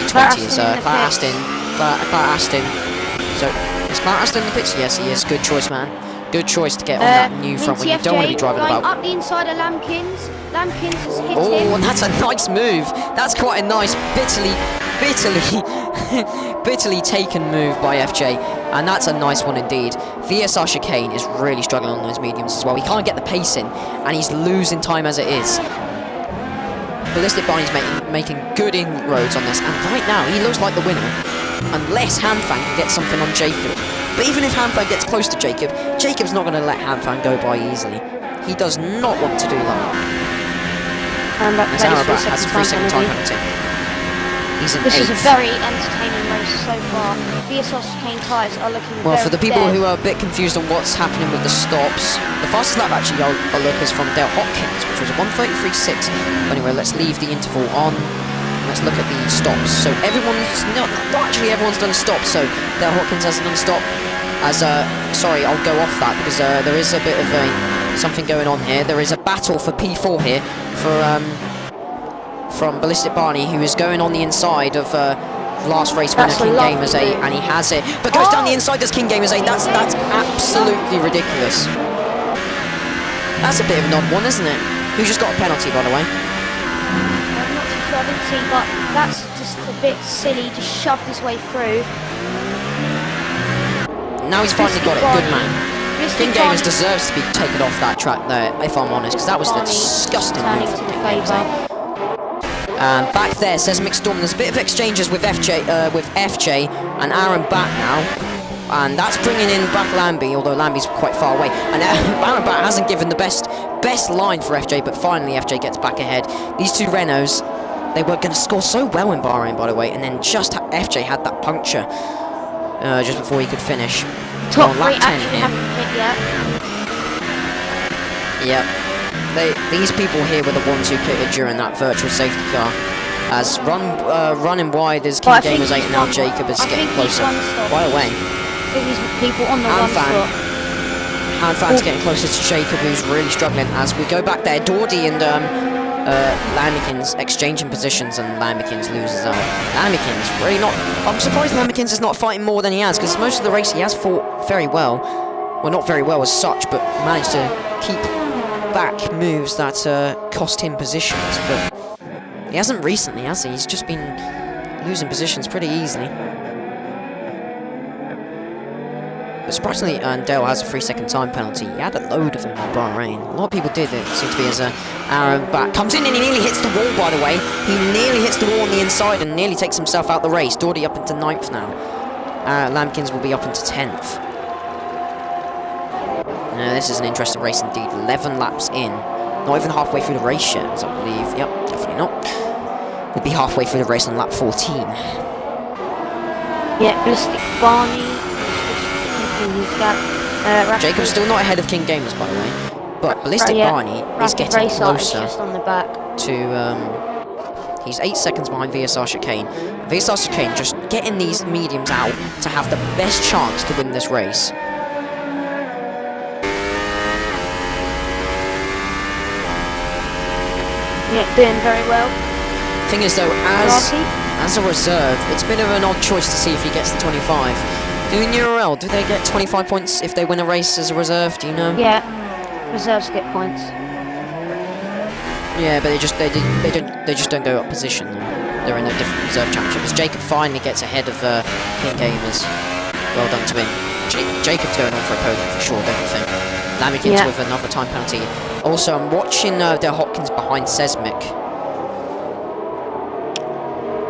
P20 is Claret Aston. So, is Claret Aston in the pits? Yes, he is. Good choice, man. Good choice to get on that new front when you don't want to be driving about. Up the inside of Lampkins. Lampkins has hit him. Oh, and that's a nice move. That's quite a nice, bitterly taken move by FJ. And that's a nice one indeed. VSR Chicane is really struggling on those mediums as well. He can't get the pace in, and he's losing time as it is. Ballistic Barney's making good inroads on this, and right now he looks like the winner. Unless Hanfang can get something on Jacob. But even if Hanfang gets close to Jacob, Jacob's not going to let Hanfang go by easily. He does not want to do that. As Arabat has a 3-second time penalty. He's in 8th. This is a very entertaining race so far. VSR Chicane tyres are looking well, very for the people dead. who are a bit confused on what's happening with the stops, the fastest lap actually I'll look is from Dale Hopkins, which was a 1:33.6. Anyway, let's leave the interval on. Let's look at the stops. So everyone's not actually everyone's done a stop. So Dale Hopkins hasn't done a stop. Sorry, I'll go off that because there is a bit of something going on here. There is a battle for P4 here from Ballistic Barney, who is going on the inside of last race winner King Gamers 8, and he has it, but goes down the inside does King Gamers 8. That's absolutely ridiculous. That's a bit of an odd one, isn't it? Who just got a penalty, by the way? I'm not too sure, I didn't see, but that's just a bit silly. Just shoved his way through. Now he's finally got it. Good man. King Gamers deserves to be taken off that track there, if I'm honest, because that was the disgusting move from King Gamers 8. Back there, Seismic Storm. There's a bit of exchanges with FJ and Aaron back now. And that's bringing in back Lambie, although Lambie's quite far away. And Baron Bat hasn't given the best line for FJ, but finally FJ gets back ahead. These two Renaults, they were going to score so well in Bahrain, by the way, and then just FJ had that puncture just before he could finish. Top Well, 3 lap 10 actually here. haven't hit yet. Yep. These people here were the ones who pitted during that virtual safety car. As running wide is King But I think Gamers 8 he's now one- Jacob is I getting think he's closer. one stop. By the way, I think these people on the run Fan. stop. Hanfan's getting closer to Jacob, who's really struggling. As we go back there, Dawdy and Lambikins exchanging positions, and Lambikins loses out. Lambikins really not. I'm surprised Lambikins is not fighting more than he has, because most of the race he has fought very well. Well, not very well as such, but managed to keep back moves that cost him positions. But he hasn't recently, has he? He's just been losing positions pretty easily. But surprisingly, Dale has a 3-second time penalty. He had a load of them in Bahrain. A lot of people did. It seems to be as Aaron Back comes in and he nearly hits the wall, by the way. He nearly hits the wall on the inside and nearly takes himself out the race. Dawdy up into 9th now. Lambkins will be up into 10th. This is an interesting race indeed. 11 laps in. Not even halfway through the race yet, as I believe. Yep, definitely not. We'll be halfway through the race on lap 14. Yeah, Ballistic Barney. He's got, Jacob's still not ahead of King Gamers, by the way. But Ballistic Barney is Rapid getting Racer is closer just on the back. to... he's 8 seconds behind VSR Chicane. VSR Chicane just getting these mediums out to have the best chance to win this race. Yeah, doing very well. Thing is though, as a reserve, it's a bit of an odd choice to see if he gets the 25. Do URL, do they get 25 points if they win a race as a reserve, do you know? Yeah, reserves get points. Yeah, but they just don't go up position. They're in a different reserve championship. As Jacob finally gets ahead of King Gamers. Well done to him. Jacob turned on for a podium for sure, don't you think? Lamikins with another time penalty. Also, I'm watching Dale Hopkins behind Seismic.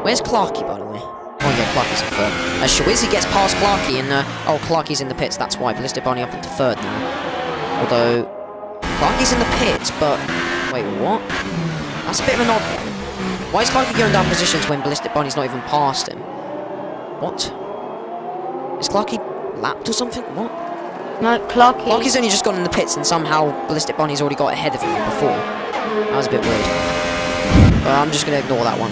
Where's Clarky, by the way? Oh yeah, Clarky's in 3rd. As Shawizzy gets past Clarky and Clarky's in the pits. That's why Ballistic Barney up into 3rd now. Although Clarky's in the pits, but wait, what? That's a bit of an odd. Why is Clarky going down positions when Ballistic Barney's not even past him? What? Is Clarky lapped or something? What? No, Clarky's only just gone in the pits and somehow Ballistic Barney's already got ahead of him before. That was a bit weird. But I'm just going to ignore that one.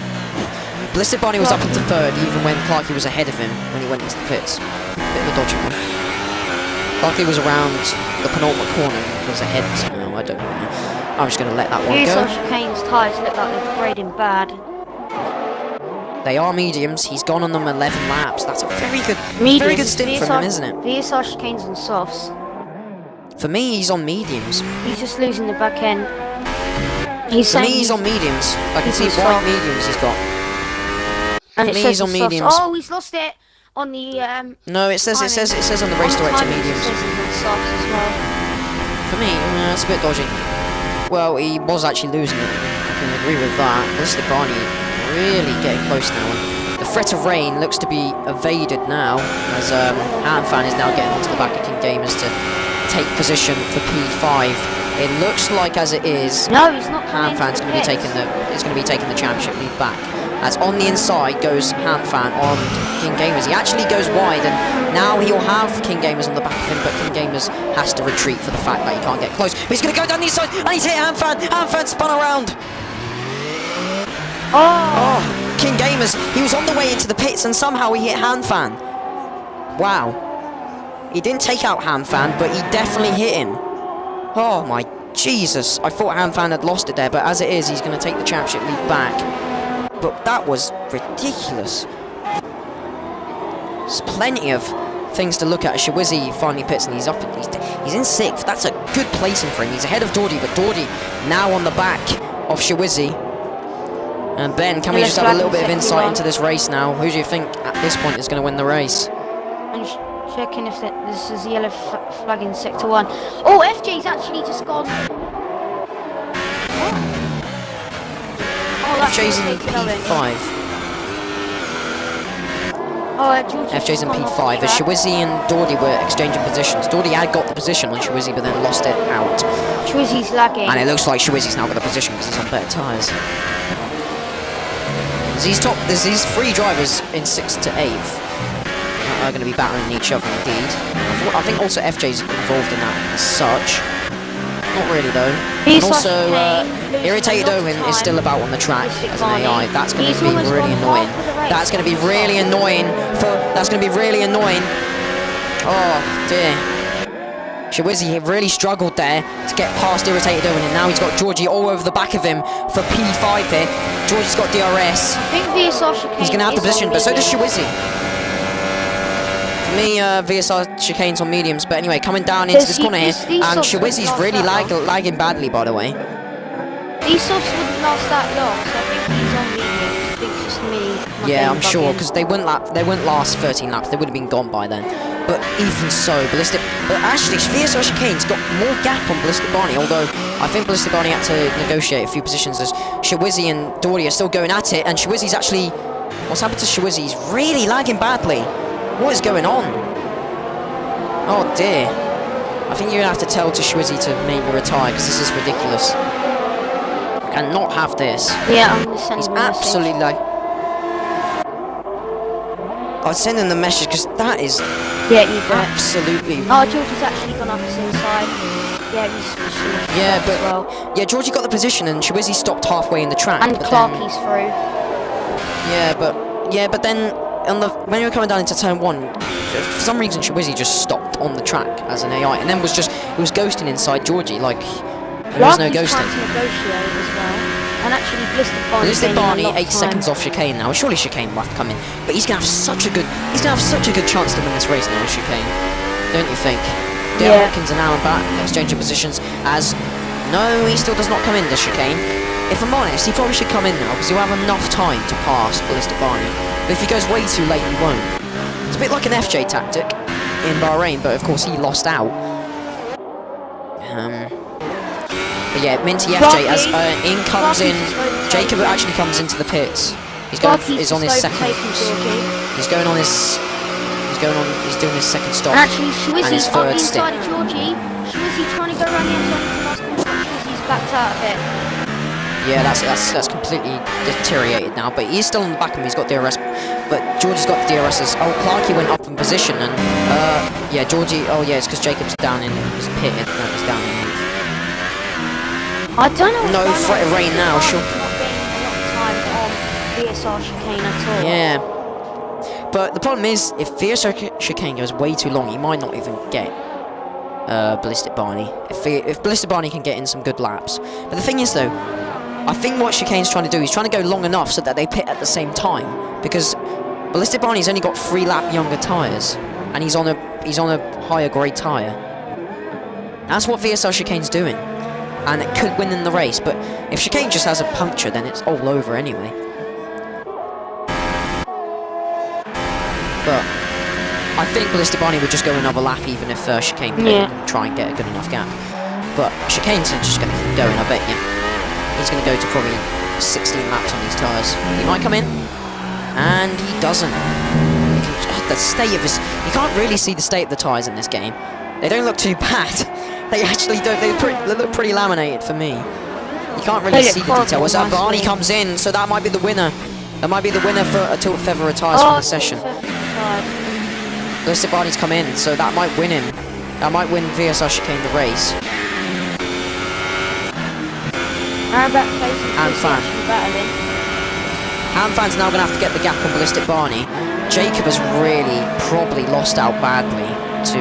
Ballistic Barney was up into 3rd even when Clarky was ahead of him when he went into the pits. Bit of a dodgy one. Clarky was around the penultimate corner and was ahead somehow, I don't know. I'm just going to let that one go. Chicane's tyres look like they're grading bad. They are mediums. He's gone on them 11 laps. That's a very good stint from him, isn't it? VSR Chicane's on softs. For me, he's on mediums. He's just losing the back end. For me, he's on mediums. I can see white mediums he's got. And For me, he's on mediums. Oh, he's lost it on the No, it says on the race director mediums. It says he's on softs as well. For me, it's a bit dodgy. Well, he was actually losing it. I can agree with that. Ballistic Barney really getting close now. And the threat of rain looks to be evaded now, as Hanfan is now getting onto the back of King Gamers to take position for P5. It looks like, as it is, no, he's not. Hanfan's going to be taking the championship lead back. As on the inside goes Hanfan on King Gamers. He actually goes wide, and now he'll have King Gamers on the back of him, but King Gamers has to retreat for the fact that he can't get close. But he's going to go down the inside, and he's hit Hanfan. Hanfan spun around. Oh, King Gamers, he was on the way into the pits and somehow he hit Hanfan. Wow. He didn't take out Hanfan, but he definitely hit him. Oh my Jesus. I thought Hanfan had lost it there, but as it is, he's going to take the championship lead back. But that was ridiculous. There's plenty of things to look at. Shawizzy finally pits and he's up. He's in 6th. That's a good placing for him. He's ahead of Dawdy, but Dawdy now on the back of Shawizzy. And Ben, can we just have a little bit of insight into this race now? Who do you think at this point is going to win the race? I'm checking if this is yellow flag in sector 1. Oh, FJ's actually just gone. Oh, that's FJ's in P5. Oh, Georgie's FJ's in gone off P5 the as track. Shawizzy and Dawdy were exchanging positions. Dawdy had got the position on Shawizzy but then lost it out. Shwizzy's lagging. And it looks like Shawizzy's now got the position because he's on better tyres. There's these three drivers in 6th to 8th are going to be battling each other indeed. I think also FJ's involved in that as such. Not really though. And also, Irritated Owen is still about on the track as an AI. That's going to be really annoying. That's going to be really annoying. That's going to be really annoying. Oh dear. Shawizzy really struggled there to get past Irritated Owen, and now he's got Georgie all over the back of him for P5 here. Georgie's got DRS. I think VSR Chicane He's going to have the is position, on but so does medium. Shawizzy. For me, VSR Chicane's on mediums, but anyway, coming down into this corner here, and Shawizzy's really lagging badly, by the way. These softs wouldn't last that long, so I think he's on medium. I think it's just me. Yeah, I'm sure, because they wouldn't last 13 laps. They would have been gone by then. But even so, but actually, VSR Chicane's got more gap on Ballistic Barney, although I think Ballistic Barney had to negotiate a few positions as Shawizzy and Dawdy are still going at it, and Shawizzy's actually... What's happened to Shawizzy? He's really lagging badly. What is going on? Oh dear. I think you're going to have to tell to Shawizzy to maybe retire, because this is ridiculous. I cannot have this. Yeah, I'm going to send He's him a message. absolutely like... I'll send him the message, because that is Yeah, you bet. absolutely... Oh, George has actually gone up his inside. Yeah, he's switched Yeah, as but well. yeah, Georgie got the position and Shawizzy stopped halfway in the track. And but Clarky's through. but then when you were coming down into turn 1, for some reason Shawizzy just stopped on the track as an AI, and then was ghosting inside Georgie like there was no Clarky's ghosting. trying to negotiate as well. And actually, Ballistic Barney, 8 8 seconds off Chicane now. Surely Chicane will have to come in, but he's gonna have such a good chance to win this race now, Chicane. Don't you think? Dale Yeah. Hopkins and Alan Batt exchanging positions as no, he still does not come in, does Chicane. If I'm honest, he probably should come in now because he'll have enough time to pass Ballistic Barney. But if he goes way too late, he won't. It's a bit like an FJ tactic in Bahrain, but of course he lost out. But yeah, Minty FJ as in comes in. Jacob actually comes into the pits. He's on his second. He's doing his second stop. And actually, and his Shawizzy's on third the stint. inside of Georgie. Shawizzy trying to go around the outside of the last corner. Shawizzy's backed out of it. Yeah, that's completely deteriorated now, but he's still on the back of him. He's got DRS, but Georgie's got the DRSs. Oh, Clarky went up in position, and yeah, Georgie. Oh yeah, it's because Jacob's down in his pit. No, he's down in. I don't know. No threat of rain now. Sure. Not getting a lot of time on VSR Chicane at all. Yeah, but the problem is, if VSR Chicane goes way too long, he might not even get Ballistic Barney. If Ballistic Barney can get in some good laps, but the thing is though, I think what Chicane's trying to do, he's trying to go long enough so that they pit at the same time, because Ballistic Barney's only got 3 lap younger tyres, and he's on a higher grade tyre. That's what VSR Chicane's doing, and it could win in the race. But if Chicane just has a puncture, then it's all over anyway. But I think Ballistic Barney would just go another lap even if Chicane pit and try and get a good enough gap. But Chicane's just going to keep going, I bet you. He's going to go to probably 16 laps on these tyres. He might come in, and he doesn't. The state of his... You can't really see the state of the tyres in this game. They don't look too bad. They actually don't. They look pretty laminated for me. You can't really see the detail. As Barney comes in, so that might be the winner. That might be the winner for a Tilt Feather retires from the session. Ballistic Barney's come in, so that might win him. That might win VSR Chicane the race. Hanfan. Hanfan's now going to have to get the gap on Ballistic Barney. Jacob has really probably lost out badly to...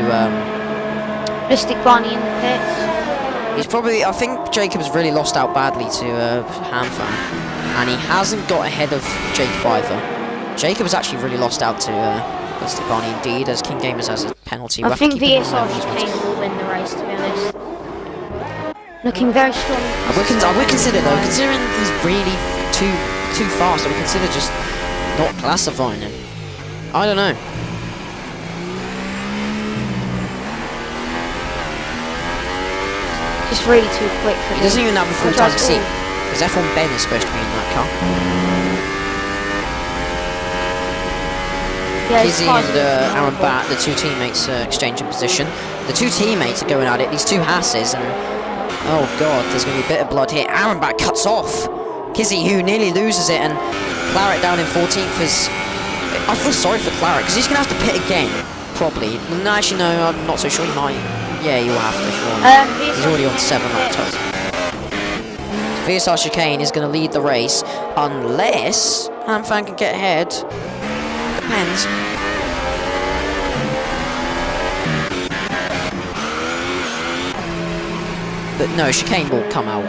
Ballistic Barney in the pits. He's probably... I think Jacob's really lost out badly to Hanfan. And he hasn't got ahead of Jacob either. Jacob's actually really lost out to Ballistic Barney indeed, as King Gamers has a penalty. I think VSR Chicane will win the race, to be honest. Looking very strong. I would consider though, considering he's really too fast, I would consider just not classifying him. I don't know. Just really too quick for him. He doesn't even have a full-time seat, because F1 Ben is supposed to be in that car. Yeah, Kizzy Spice and is Aaron horrible. Bat, the two teammates, exchanging position. The two teammates are going at it, these two Hasses, and oh god, there's going to be a bit of blood here. Aaron Bat cuts off Kizzy, who nearly loses it, and Claret down in 14th is... I feel sorry for Claret, because he's going to have to pit again, probably. No, actually, no, I'm not so sure he might. Yeah, he will have to, surely. He's already on 7 lap times. VSR Chicane is going to lead the race, unless Hanfan can get ahead. Depends. But no, Chicane will come out.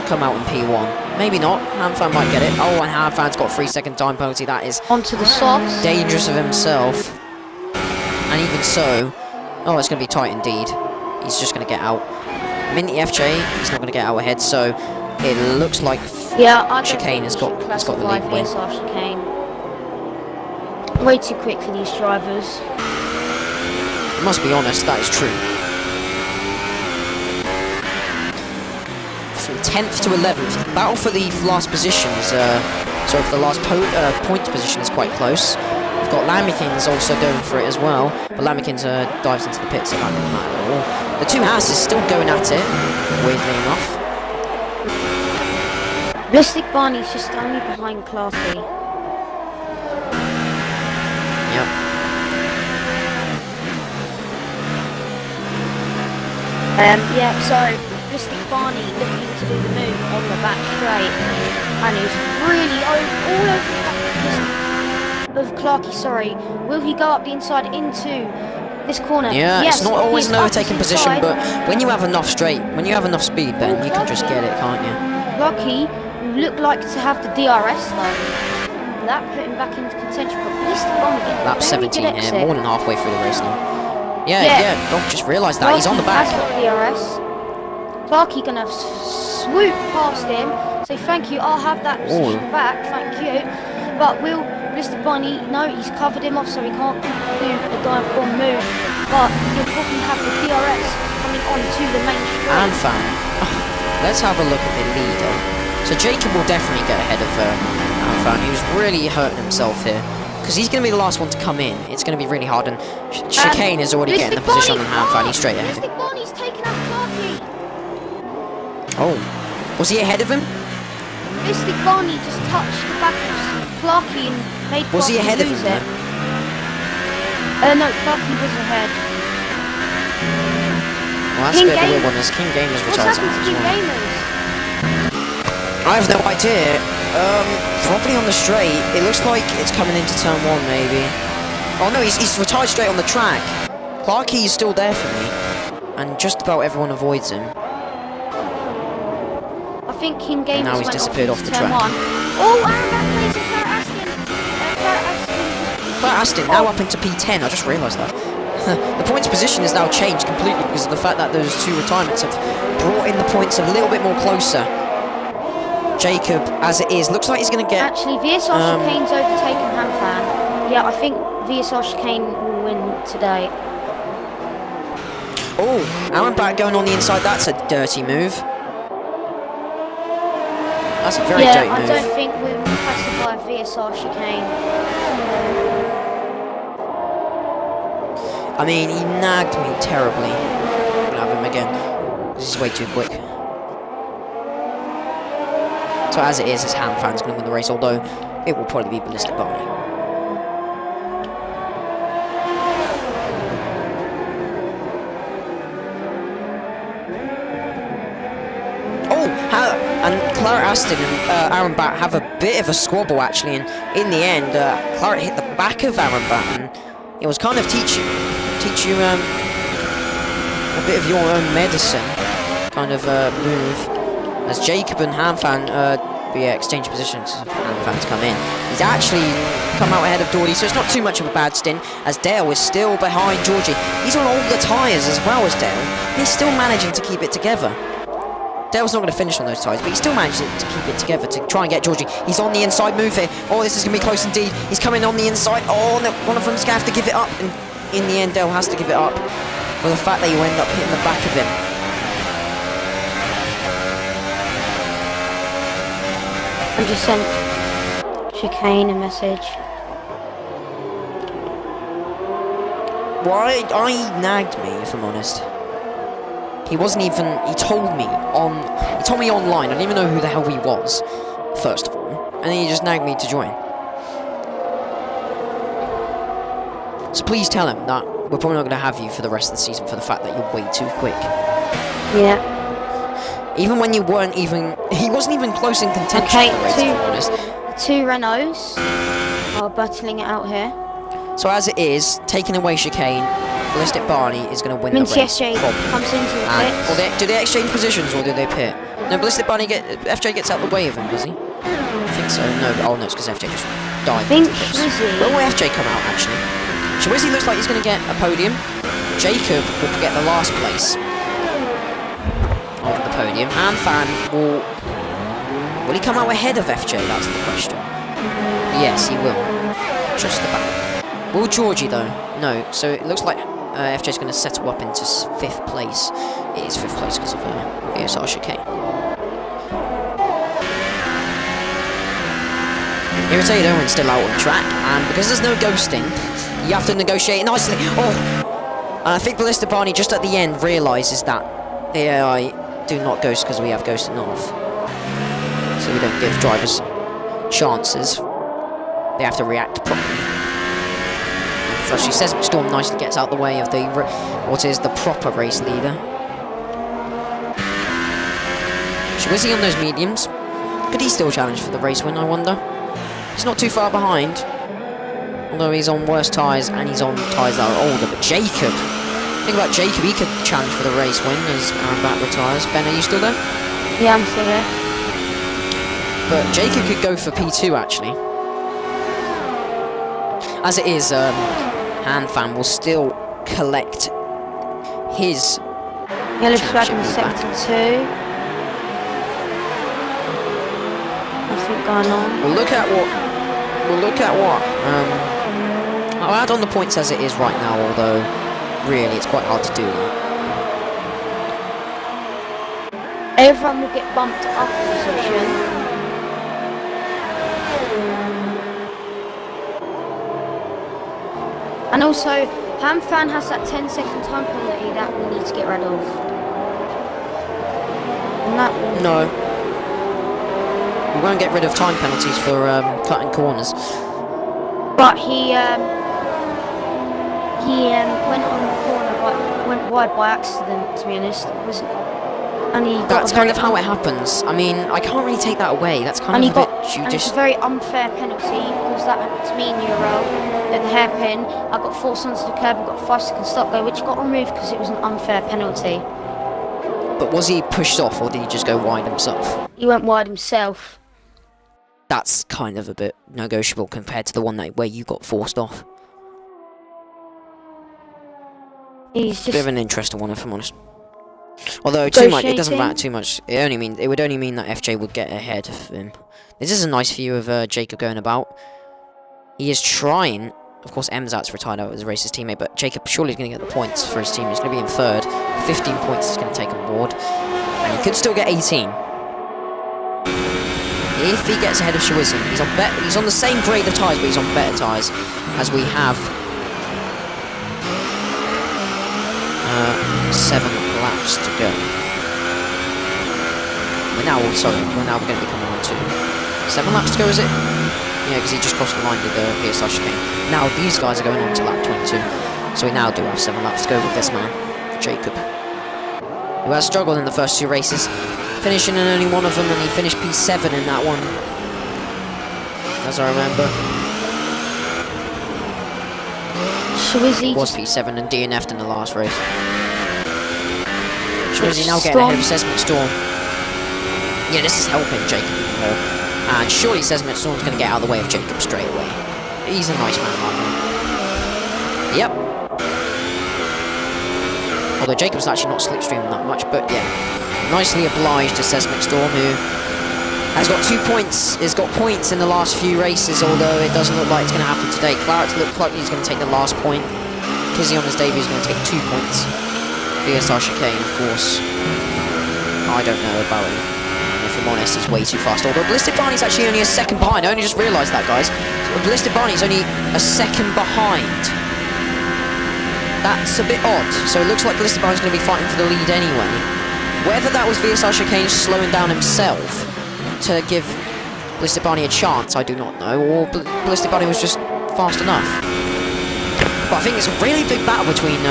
Come out in P1. Maybe not. Hanfan might get it. Oh, and Hanfan's got a 3-second time penalty. That is Onto the softs. dangerous of himself. And even so... Oh, it's going to be tight indeed. He's just going to get out. Minty FJ, he's not going to get out ahead, so it looks like Yeah, I don't Chicane think has we got- should has got the classify lead win. VSR Chicane. Way too quick for these drivers. I must be honest, that is true. From 10th to 11th, the battle for the last positions, sorry, for the last point position is quite close. We've got Lamikins also going for it as well, but Lamikins dives into the pits, so that didn't matter at all. The two Hasses still going at it, weirdly enough. Ballistic Barney's just only behind Clarky. Yep. Yeah, so Ballistic Barney looking to do the move on the back straight, and he's really all over the back of Clarky, sorry. Will he go up the inside into this corner? Yeah, yes, it's not always he's an up overtaking this position, inside. but when you have enough when you have enough speed, Ben, you can just get it, can't you? Clarky looked like to have the DRS though. That put him back into contention, but Ballistic Barney getting Lap very 17 good here, exit. more than halfway through the race now. Yeah, Yeah. oh, just realised that, he's on the back. Has got DRS. Clarky gonna swoop past him, say thank you, I'll have that position back, thank you. But will Ballistic Barney, no, he's covered him off so he can't do a dive bomb move. But he'll probably have the DRS coming on to the main straight. Hanfan. Let's have a look at the leader. So Jacob will definitely get ahead of Hanfan, who's really hurting himself here. Because he's going to be the last one to come in. It's going to be really hard, and Chicane is already getting the position on Hanfan. He's straight ahead. Ballistic Barney's taken out Clarky. Oh, was he ahead of him? Ballistic Barney just touched the back of Clarky and made Was he Clarky ahead of him lose though? it. No, Clarky was ahead. Well, that's King a bit of a weird one, Gamers. as King Gamers What's retired happened to as King well. Gamers? I have no idea. Probably on the straight. It looks like it's coming into turn 1, maybe. Oh no, he's retired straight on the track. Clarky is still there for me, and just about everyone avoids him. I think King Gamers now he's went disappeared off into the turn track. 1. Oh, Aaron Van Blaze and Claret Aston. Claret Aston. Claret Aston now up into P10. I just realised that. The points position has now changed completely because of the fact that those two retirements have brought in the points a little bit more closer. Jacob, as it is, looks like he's going to get... Actually, VSR Chicane's overtaken Hanfan. Yeah, I think VSR Chicane will win today. Oh, Aaron Bat going on the inside. That's a dirty move. That's a very dirty I move. don't think we will classify VSR Chicane. I mean, he nagged me terribly. I'm gonna have him again. This is way too quick. So as it is, Hanfan's gonna win the race, although it will probably be Ballistic Barney. And Claret Aston and Aaron Bat have a bit of a squabble actually, and in the end, Claret hit the back of Aaron Bat, and it was kind of teach you a bit of your own medicine kind of move, as Jacob and Hanfan exchange positions for Hanfan to come in. He's actually come out ahead of Geordie, so it's not too much of a bad stint, as Dale is still behind Georgie. He's on all the tyres as well as Dale. He's still managing to keep it together. Dale's not going to finish on those tyres, but he's still managing to keep it together to try and get Georgie. He's on the inside move here. Oh, this is going to be close indeed. He's coming on the inside. Oh, no, one of them's going to have to give it up. And in the end, Dale has to give it up for the fact that you end up hitting the back of him. I just sent Chicane a message. I nagged me, if I'm honest. He wasn't even, he told me online, I didn't even know who the hell he was, first of all, and then he just nagged me to join. So please tell him that we're probably not going to have you for the rest of the season for the fact that you're way too quick. Yeah. Even when you weren't even, he wasn't even close in contention for the race, if I'm honest. Two Renaults are battling it out here. So as it is, taking away chicane, Ballistic Barney is going to win the race. FJ comes into the pits. Do they exchange positions or do they pit? No, Ballistic Barney FJ gets out the way of him, does he? I think so. No, oh no, it's because FJ just died. I think Shwizzy. Where will FJ come out actually? Shwizzy looks like he's going to get a podium. Jacob will get the last place of the podium. And Fan will he come out ahead of FJ? That's the question. Yes, he will. Just about. Will Georgie though? No. So it looks like FJ's going to settle up into 5th place. It is 5th place because of VSR chicane. Irritated Owen's still out on track, and because there's no ghosting, you have to negotiate nicely. Oh! And I think Ballistic Barney just at the end realises that the AI do not ghost because we have ghosting off. So we don't give drivers chances. They have to react properly. Firstly, Seismic Storm nicely gets out the way of the what is the proper race leader. Shwizzy on those mediums. Could he still challenge for the race win, I wonder? He's not too far behind. Although he's on worse tyres and he's on tyres that are older. But Jacob, think about Jacob, he could challenge for the race win as Bat retires. Ben, are you still there? Yeah, I'm still there. But Jacob could go for P2 actually. As it is, Hanfan will still collect his Yellow Dragon is sector 2. Nothing going on. We'll look at what. I'll add on the points as it is right now, although really it's quite hard to do that. Everyone will get bumped up a position. And also, Hanfan has that 10-second time penalty that we need to get rid of. And that will... No. We won't get rid of time penalties for cutting corners. But he went on the corner, went wide by accident, to be honest. That's kind of how it happens. I mean, I can't really take that away. That's kind of a bit judicious. And it's a very unfair penalty, because that happened to me in Euro at the hairpin. I got forced onto the curb and got a 5-second stop go, which got removed because it was an unfair penalty. But was he pushed off, or did he just go wide himself? He went wide himself. That's kind of a bit negotiable compared to the one where you got forced off. He's just a bit of an interesting one, if I'm honest. Although too much, it doesn't matter too much. It would only mean that FJ would get ahead of him. This is a nice view of Jacob going about. He is trying. Of course, Emzat's retired out as a racist teammate, but Jacob surely is going to get the points for his team. He's going to be in 3rd. 15 points he's going to take on board, and he could still get 18 if he gets ahead of Shwizzy. He's on the same grade of tyres, but he's on better tyres, as we have 7 laps to go. We're now going to be coming on to 7 laps to go, is it? Yeah, because he just crossed the line with the VSR chicane. Now these guys are going on to lap 22, so we now do have 7 laps to go with this man, Jacob, who has struggled in the first 2 races, finishing in only one of them, and he finished P7 in that one, as I remember. Shwizzy was P7 and DNF'd in the last race. Shwizzy now getting ahead of Seismic Storm. Yeah, this is helping Jacob even more. And surely Seismic Storm's going to get out of the way of Jacob straight away. He's a nice man, like that. Yep. Although Jacob's actually not slipstreaming that much, but yeah. Nicely obliged to Seismic Storm, who has got 2 points. Has got points in the last few races, although it doesn't look like it's going to happen today. Claret looks like he's going to take the last point. Kizzy on his debut is going to take 2 points. VSR chicane, of course. I don't know about him. If I'm honest, he's way too fast. Although Ballistic Barney's actually only a second behind. I only just realised that, guys. So Ballistic Barney's only a second behind That's a bit odd. So it looks like Ballistic Barney's going to be fighting for the lead anyway. Whether that was VSR Chicane slowing down himself to give Ballistic Barney a chance, I do not know, or Ballistic Barney was just fast enough. But I think it's a really big battle between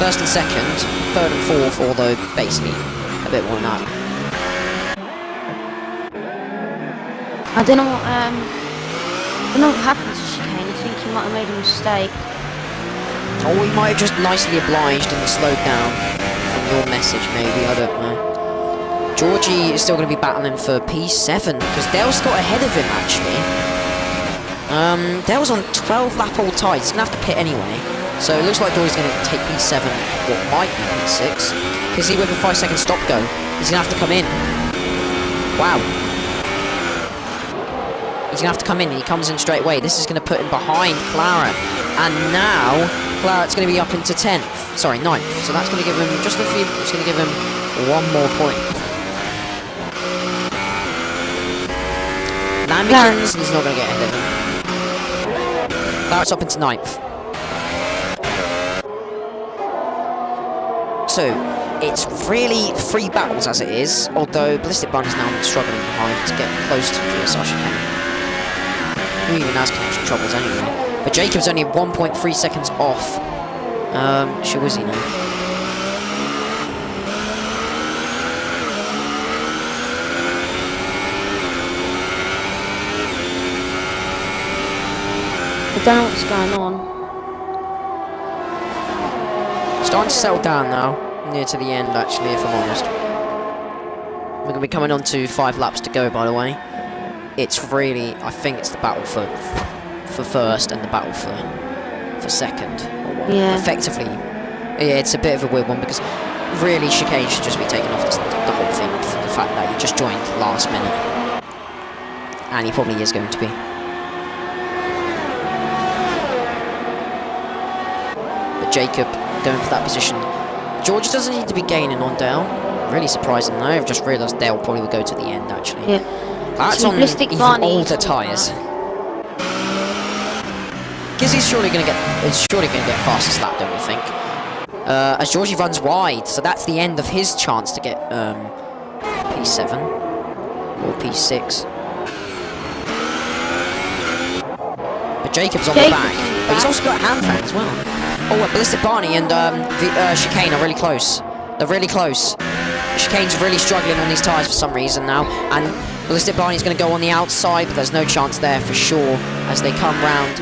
first and second, third and fourth, although basically a bit more than that. I don't know what happened to Chicane. I think he might have made a mistake. Or we might have just nicely obliged and slowed down from your message, maybe, I don't know. Georgie is still going to be battling for P7, because Dale's got ahead of him, actually. Dale's on 12 lap all tied, he's going to have to pit anyway. So it looks like Georgie's going to take P7, what might be P6. Because he with a 5-second stop go, he's going to have to come in. Wow. He's going to have to come in, and he comes in straight away. This is going to put him behind Clara. And now, Claret's going to be up into 10th. Sorry, 9th. So that's going to give him just a few, it's going to give him one more point. Lambikins is not going to get ahead of him. Claret's up into 9th. So, it's really 3 battles as it is, although Ballistic Barney's now struggling behind to get close to VSR Chicane. Who even has connection troubles anyway. But Jacob's only 1.3 seconds off. Shiwizi now. I don't know what's going on. Starting to settle down now. Near to the end, actually, if I'm honest. We're going to be coming on to 5 laps to go, by the way. It's really, I think it's the battle for first and the battle for second. Yeah. Effectively, yeah, it's a bit of a weird one because really Chicane should just be taken off the whole thing for the fact that he just joined last minute. And he probably is going to be. But Jacob going for that position. George doesn't need to be gaining on Dale. Really surprising though. I've just realised Dale probably will go to the end actually. Yeah. That's on even older tyres. Gizzy's surely going to get fastest lap, don't you think? As Georgie runs wide, so that's the end of his chance to get P7 or P6. But Jacob's on the back, but he's also got Hanfang as well. Oh, and Ballistic Barney and Chicane are really close. They're really close. Chicane's really struggling on these tyres for some reason now, and Ballistic Barney's going to go on the outside, but there's no chance there for sure as they come round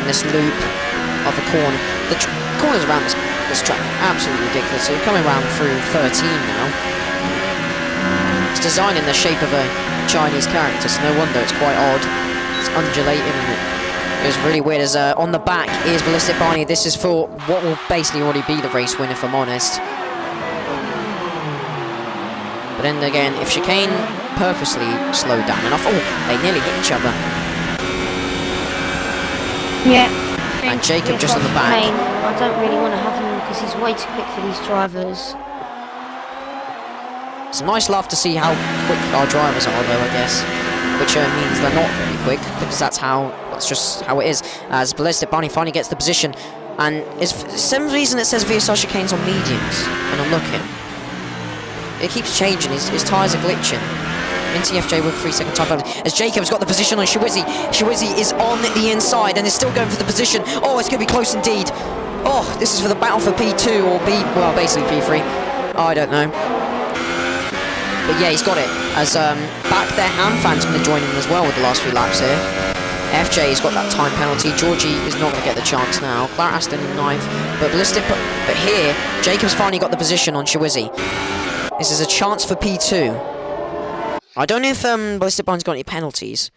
this loop of the corner. The corners around this track are absolutely ridiculous. So you're coming around through 13 now. It's designed in the shape of a Chinese character, so no wonder it's quite odd. It's undulating and it was really weird. As on the back is Ballistic Barney. This is for what will basically already be the race win, if I'm honest. But then again, if Chicane purposely slowed down enough, oh, they nearly hit each other. Yeah. And Jacob just on the back. I don't really want to have him because he's way too quick for these drivers. It's a nice laugh to see how quick our drivers are, though, I guess. Which means they're not very quick, because that's just how it is. As Ballistic Barney finally gets the position, and for some reason it says VSR Chicane's on mediums when I'm looking. It keeps changing, his tyres are glitching. Into FJ with 3-second time penalty. As Jacob's got the position on Shiwizi. Shiwizi is on the inside and is still going for the position. Oh, it's going to be close indeed. Oh, this is for the battle for P2 or well, basically P3. I don't know. But yeah, he's got it. As back there, Hanfang's going to join in as well with the last few laps here. FJ's got that time penalty. Georgie is not going to get the chance now. Claret Aston in 9th. But Ballistic, but here, Jacob's finally got the position on Shiwizi. This is a chance for P2. I don't know if Ballistic Barney's got any penalties.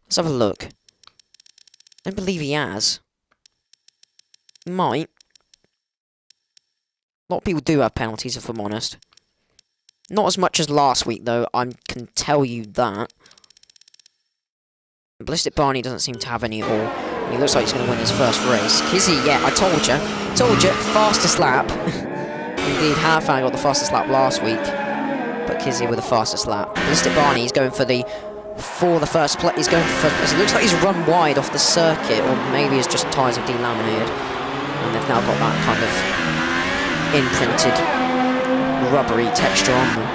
Let's have a look. I don't believe he has. He might. A lot of people do have penalties, if I'm honest. Not as much as last week, though, I can tell you that. Ballistic Barney doesn't seem to have any at all. He looks like he's going to win his first race. Kizzy, yeah, I told you. Told you, fastest lap. Indeed, Hanfang got the fastest lap last week. But Kizzy with the fastest lap. Ballistic Barney is going for the first play. He's going for. It looks like he's run wide off the circuit, or maybe his just tyres have delaminated and they've now got that kind of imprinted rubbery texture on them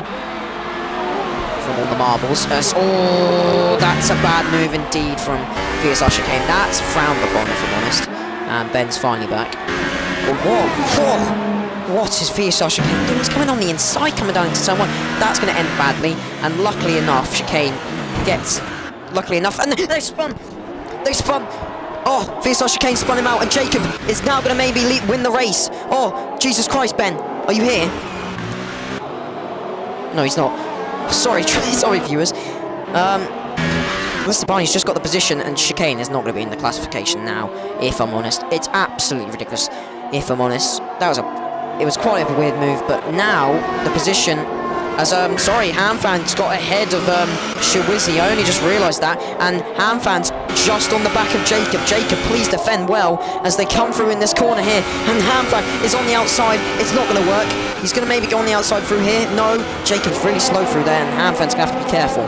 from all the marbles. Oh, that's a bad move indeed from VSR Chicane. That's frowned upon, if I'm honest. And Ben's finally back. Oh, whoa. What is VSR Chicane doing? He's coming on the inside, coming down into someone. That's going to end badly. And luckily enough, Chicane gets... Luckily enough... And they spun! They spun! Oh, VSR Chicane spun him out. And Jacob is now going to maybe win the race. Oh, Jesus Christ, Ben. Are you here? No, he's not. Sorry, sorry, viewers. Mr. Barney's just got the position, and Chicane is not going to be in the classification now, if I'm honest. It's absolutely ridiculous, if I'm honest. It was quite a weird move, but now the position, as Hamfan's got ahead of Shawizzy. I only just realised that, and Hamfan's just on the back of Jacob. Jacob, please defend well as they come through in this corner here, and Hamfan is on the outside. It's not going to work. He's going to maybe go on the outside through here. No, Jacob's really slow through there, and Hamfan's going to have to be careful.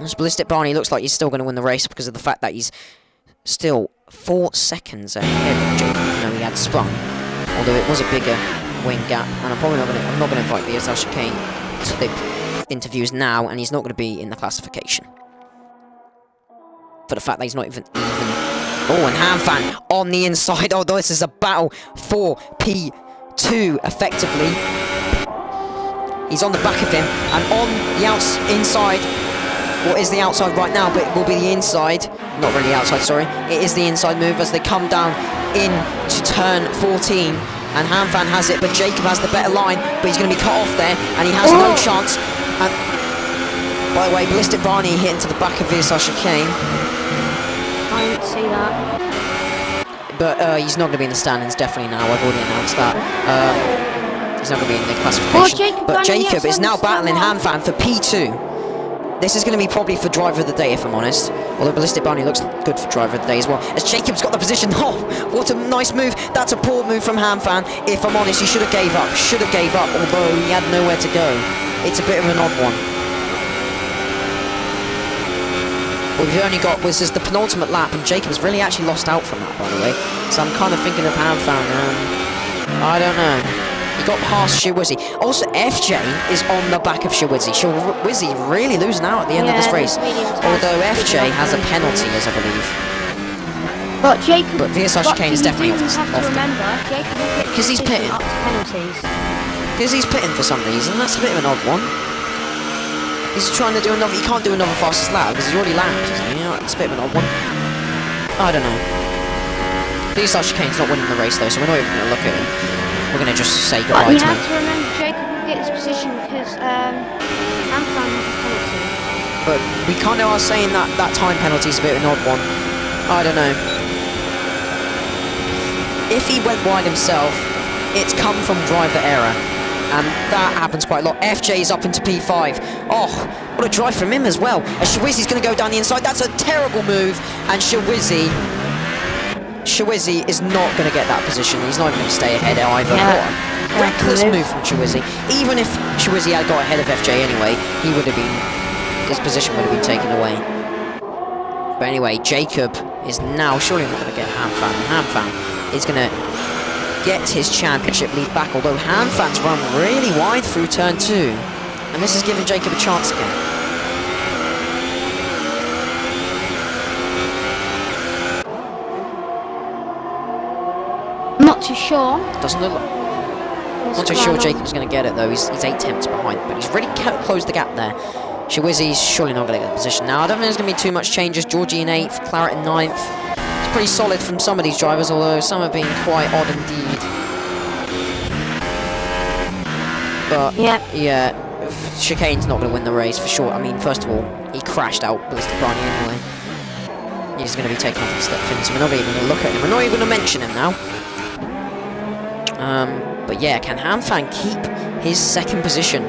This Ballistic Barney looks like he's still going to win the race because of the fact that he's still 4 seconds ahead of Jacob, even though he had spun. Although it was a bigger wing gap, and I'm not going to invite VSR Chicane to the interviews now, and he's not going to be in the classification. For the fact that he's not even... Oh, and Hamfan on the inside. Oh, this is a battle for P2, effectively. He's on the back of him, and on the inside... What is the outside right now, but it will be the inside. Not really outside, sorry. It is the inside move as they come down in to turn 14. And Hamfan has it, but Jacob has the better line. But he's going to be cut off there, and he has no chance. And by the way, Ballistic Barney hit into the back of VSR Chicane. I didn't see that. But he's not going to be in the standings, definitely now. I've already announced that. He's not going to be in the classification. But Jacob is now battling Hamfan for P2. This is going to be probably for Driver of the Day, if I'm honest. Although Ballistic Barney looks good for Driver of the Day as well. As Jacob's got the position. Oh, what a nice move. That's a poor move from Hamfan. If I'm honest, he should have gave up. Although he had nowhere to go. It's a bit of an odd one. We've only got... This is the penultimate lap, and Jacob's really actually lost out from that, by the way. So I'm kind of thinking of Hamfan. I don't know. He got past Shawizzy. Also, FJ is on the back of Shawizzy. Shawizzy really losing out at the end of this race. Although FJ has a penalty, as I believe. But Jacob... But VSR Chicane is definitely off. Because he's pitting. Because he's pitting for some reason. That's a bit of an odd one. He's trying to do another... He can't do another fastest lap because he's already lapped, isn't he? It's a bit of an odd one. I don't know. VSR Chicane's not winning the race, though, so we're not even going to look at him. We're going to just say goodbye to him. You have to remember Jacob will get this position because Hamfan has a penalty. But we kind of are saying that that time penalty is a bit of an odd one. I don't know. If he went wide himself, it's come from driver error. And that happens quite a lot. FJ is up into P5. Oh, what a drive from him as well. As Shawizzy's going to go down the inside. That's a terrible move. And Shawizzy is not going to get that position. He's not even going to stay ahead either. Yeah. Reckless move from Shawizzy. Even if Shawizzy had got ahead of FJ anyway, he would have been... His position would have been taken away. But anyway, Jacob is now surely not going to get Hamfan. Hamfan is going to get his championship lead back, although Hamfan's run really wide through turn 2. And this is giving Jacob a chance again. Not too sure. Doesn't look like... Not too sure Jacob's going to get it though. He's 8 tenths behind, but he's really closed the gap there. Shawizzy's surely not going to get the position now. I don't think there's going to be too much changes. Georgie in 8th, Claret in 9th. It's pretty solid from some of these drivers, although some have been quite odd indeed. But yeah, Chicane's not going to win the race for sure. I mean, first of all, he crashed out Ballistic Barney anyway. He's going to be taken off the step fin, so we're not even going to look at him. We're not even going to mention him now. But yeah, can Hamfan keep his second position?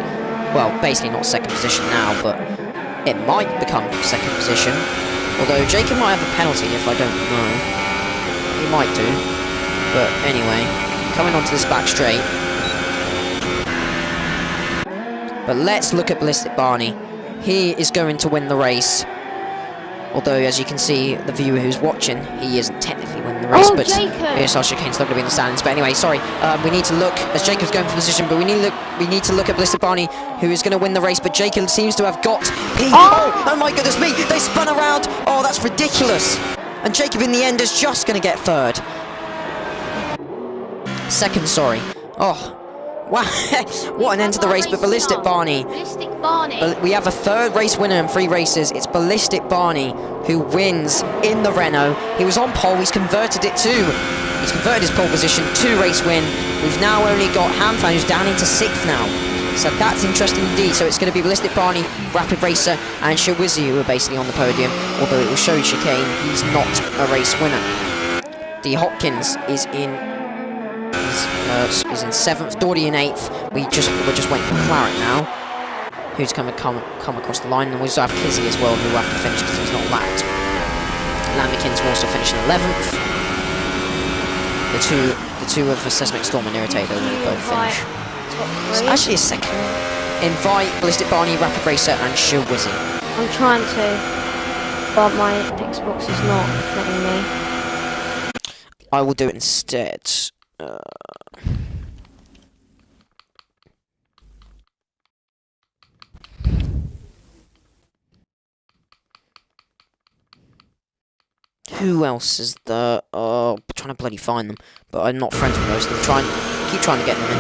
Well, basically not second position now, but it might become second position. Although Jacob might have a penalty if I don't know. He might do. But anyway, coming onto this back straight. But let's look at Ballistic Barney. He is going to win the race. Although, as you can see, the viewer who's watching, he isn't technically winning the race, Oh, but Jacob! ASR Chicane's not going to be in the standings. But anyway, sorry, we need to look, as Jacob's going for position, but we need to look at Ballistic Barney, who is going to win the race, but Jacob seems to have got... Oh my goodness me! They spun around! Oh, that's ridiculous! And Jacob, in the end, is just going to get third. Second, sorry. Oh, wow, what an end to the race, but Ballistic Barney... Ballistic Barney. We have a third race winner in 3 races. It's Ballistic Barney who wins in the Renault. He was on pole. He's converted his pole position to race win. We've now only got Hamfan, who's down into 6th now. So that's interesting indeed. So it's going to be Ballistic Barney, Rapid Racer, and Shawizzy who are basically on the podium. Although it will show Chicane he's not a race winner. D. Hopkins is in 7th. Doherty in 8th. We're just waiting for Claret now, who's come across the line, and we also have Kizzy as well, who will have to finish because he's not lapped. Lamikins will also finish in 11th. The two of the Seismic Storm and Irritator will both finish. It's actually a second. Invite Ballistic Barney, Rapid Racer, and Shawizzy. I'm trying to, but my Xbox is not letting me. I will do it instead. Who else is there? Oh, I'm trying to bloody find them, but I'm not friends with most of them. Keep trying to get them in.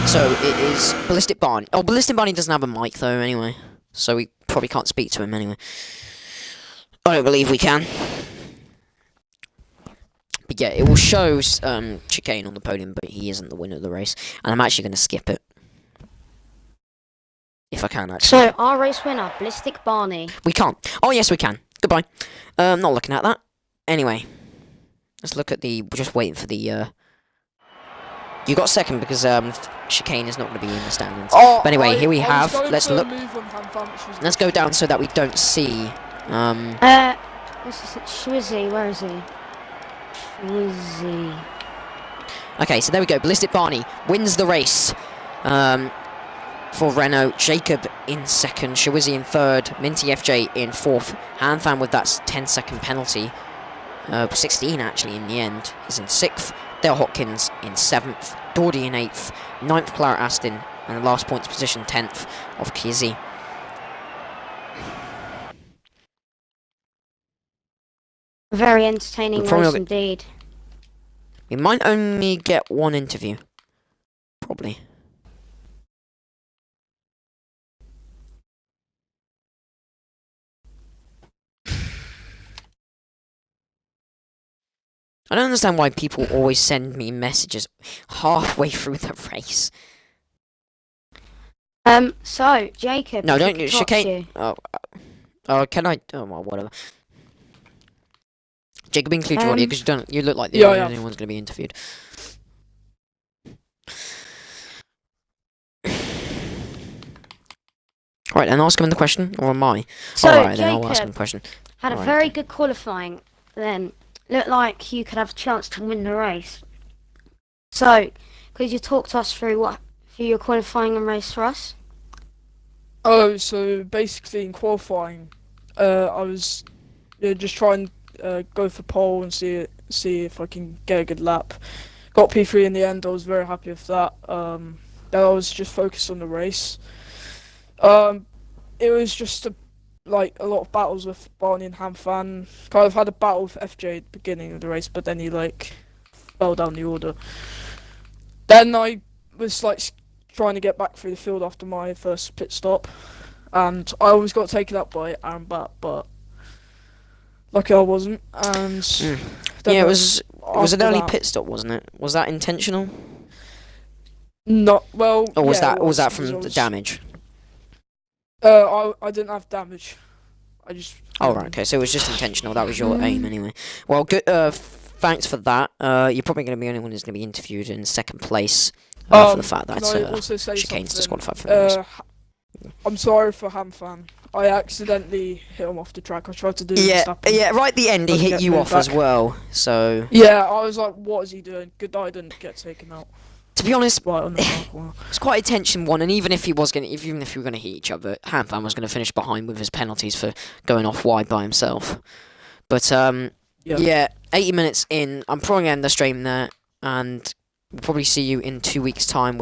So it is Ballistic Barney. Oh, Ballistic Barney doesn't have a mic though, anyway, so we probably can't speak to him anyway. I don't believe we can. But yeah, it will show Chicane on the podium, but he isn't the winner of the race, and I'm actually going to skip it. If I can, actually. So, our race winner, Ballistic Barney. We can't. Oh, yes, we can. Goodbye. Not looking at that. Anyway, let's look at the... We're just waiting for the... You got second because Chicane is not going to be in the standings. Oh, but anyway, here we have... Let's look. Let's go down so that we don't see... This is Shawizzy. Where is he? Shawizzy. Okay, so there we go. Ballistic Barney wins the race. For Renault, Jacob in 2nd, Shawizzy in 3rd, Minty FJ in 4th, Hanfan with that 10-second penalty, 16 actually in the end, is in 6th, Dale Hopkins in 7th, Doherty in 8th, 9th Claret Aston, and the last points position 10th of Kizzy. Very entertaining race indeed. We might only get one interview. Probably. I don't understand why people always send me messages halfway through the race. So, Jacob... No, don't... Chicane... Oh, can I... Oh, well, whatever. Jacob, include your audio, because you look like the only one's going to be interviewed. Right, and ask him the question, or am I? So, Alright, then Jacob I'll ask him the question. had a very good qualifying then. Looked like you could have a chance to win the race. So, could you talk to us through your qualifying and race for us? Oh, so basically in qualifying, I was just trying to go for pole and see if I can get a good lap. Got P3 in the end. I was very happy with that. Then I was just focused on the race. It was just a lot of battles with Barney and Hamfan. Kind of had a battle with FJ at the beginning of the race, but then he fell down the order. Then I was trying to get back through the field after my first pit stop, and I always got taken up by Aaron Batt, but lucky I wasn't. And yeah, it was an early pit stop, wasn't it? Was that intentional? Not well. Or was yeah, that from the damage? I didn't have damage. I just. Oh right, okay. So it was just intentional. That was your aim, anyway. Well, good. Thanks for that. You're probably going to be the only one who's going to be interviewed in 2nd place for the fact that Chicane's disqualified from the race. I'm sorry for Hamfan. I accidentally hit him off the track. I tried to do yeah. Right at the end, he hit you off as well. So yeah, I was like, "What is he doing?" Good that I didn't get taken out. To be honest, right on the mark. Well, it's quite a tension one, and even if we were going to hit each other, Hanfan was going to finish behind with his penalties for going off wide by himself. But yeah, 80 minutes in, I'm probably going to end the stream there, and we'll probably see you in 2 weeks' time.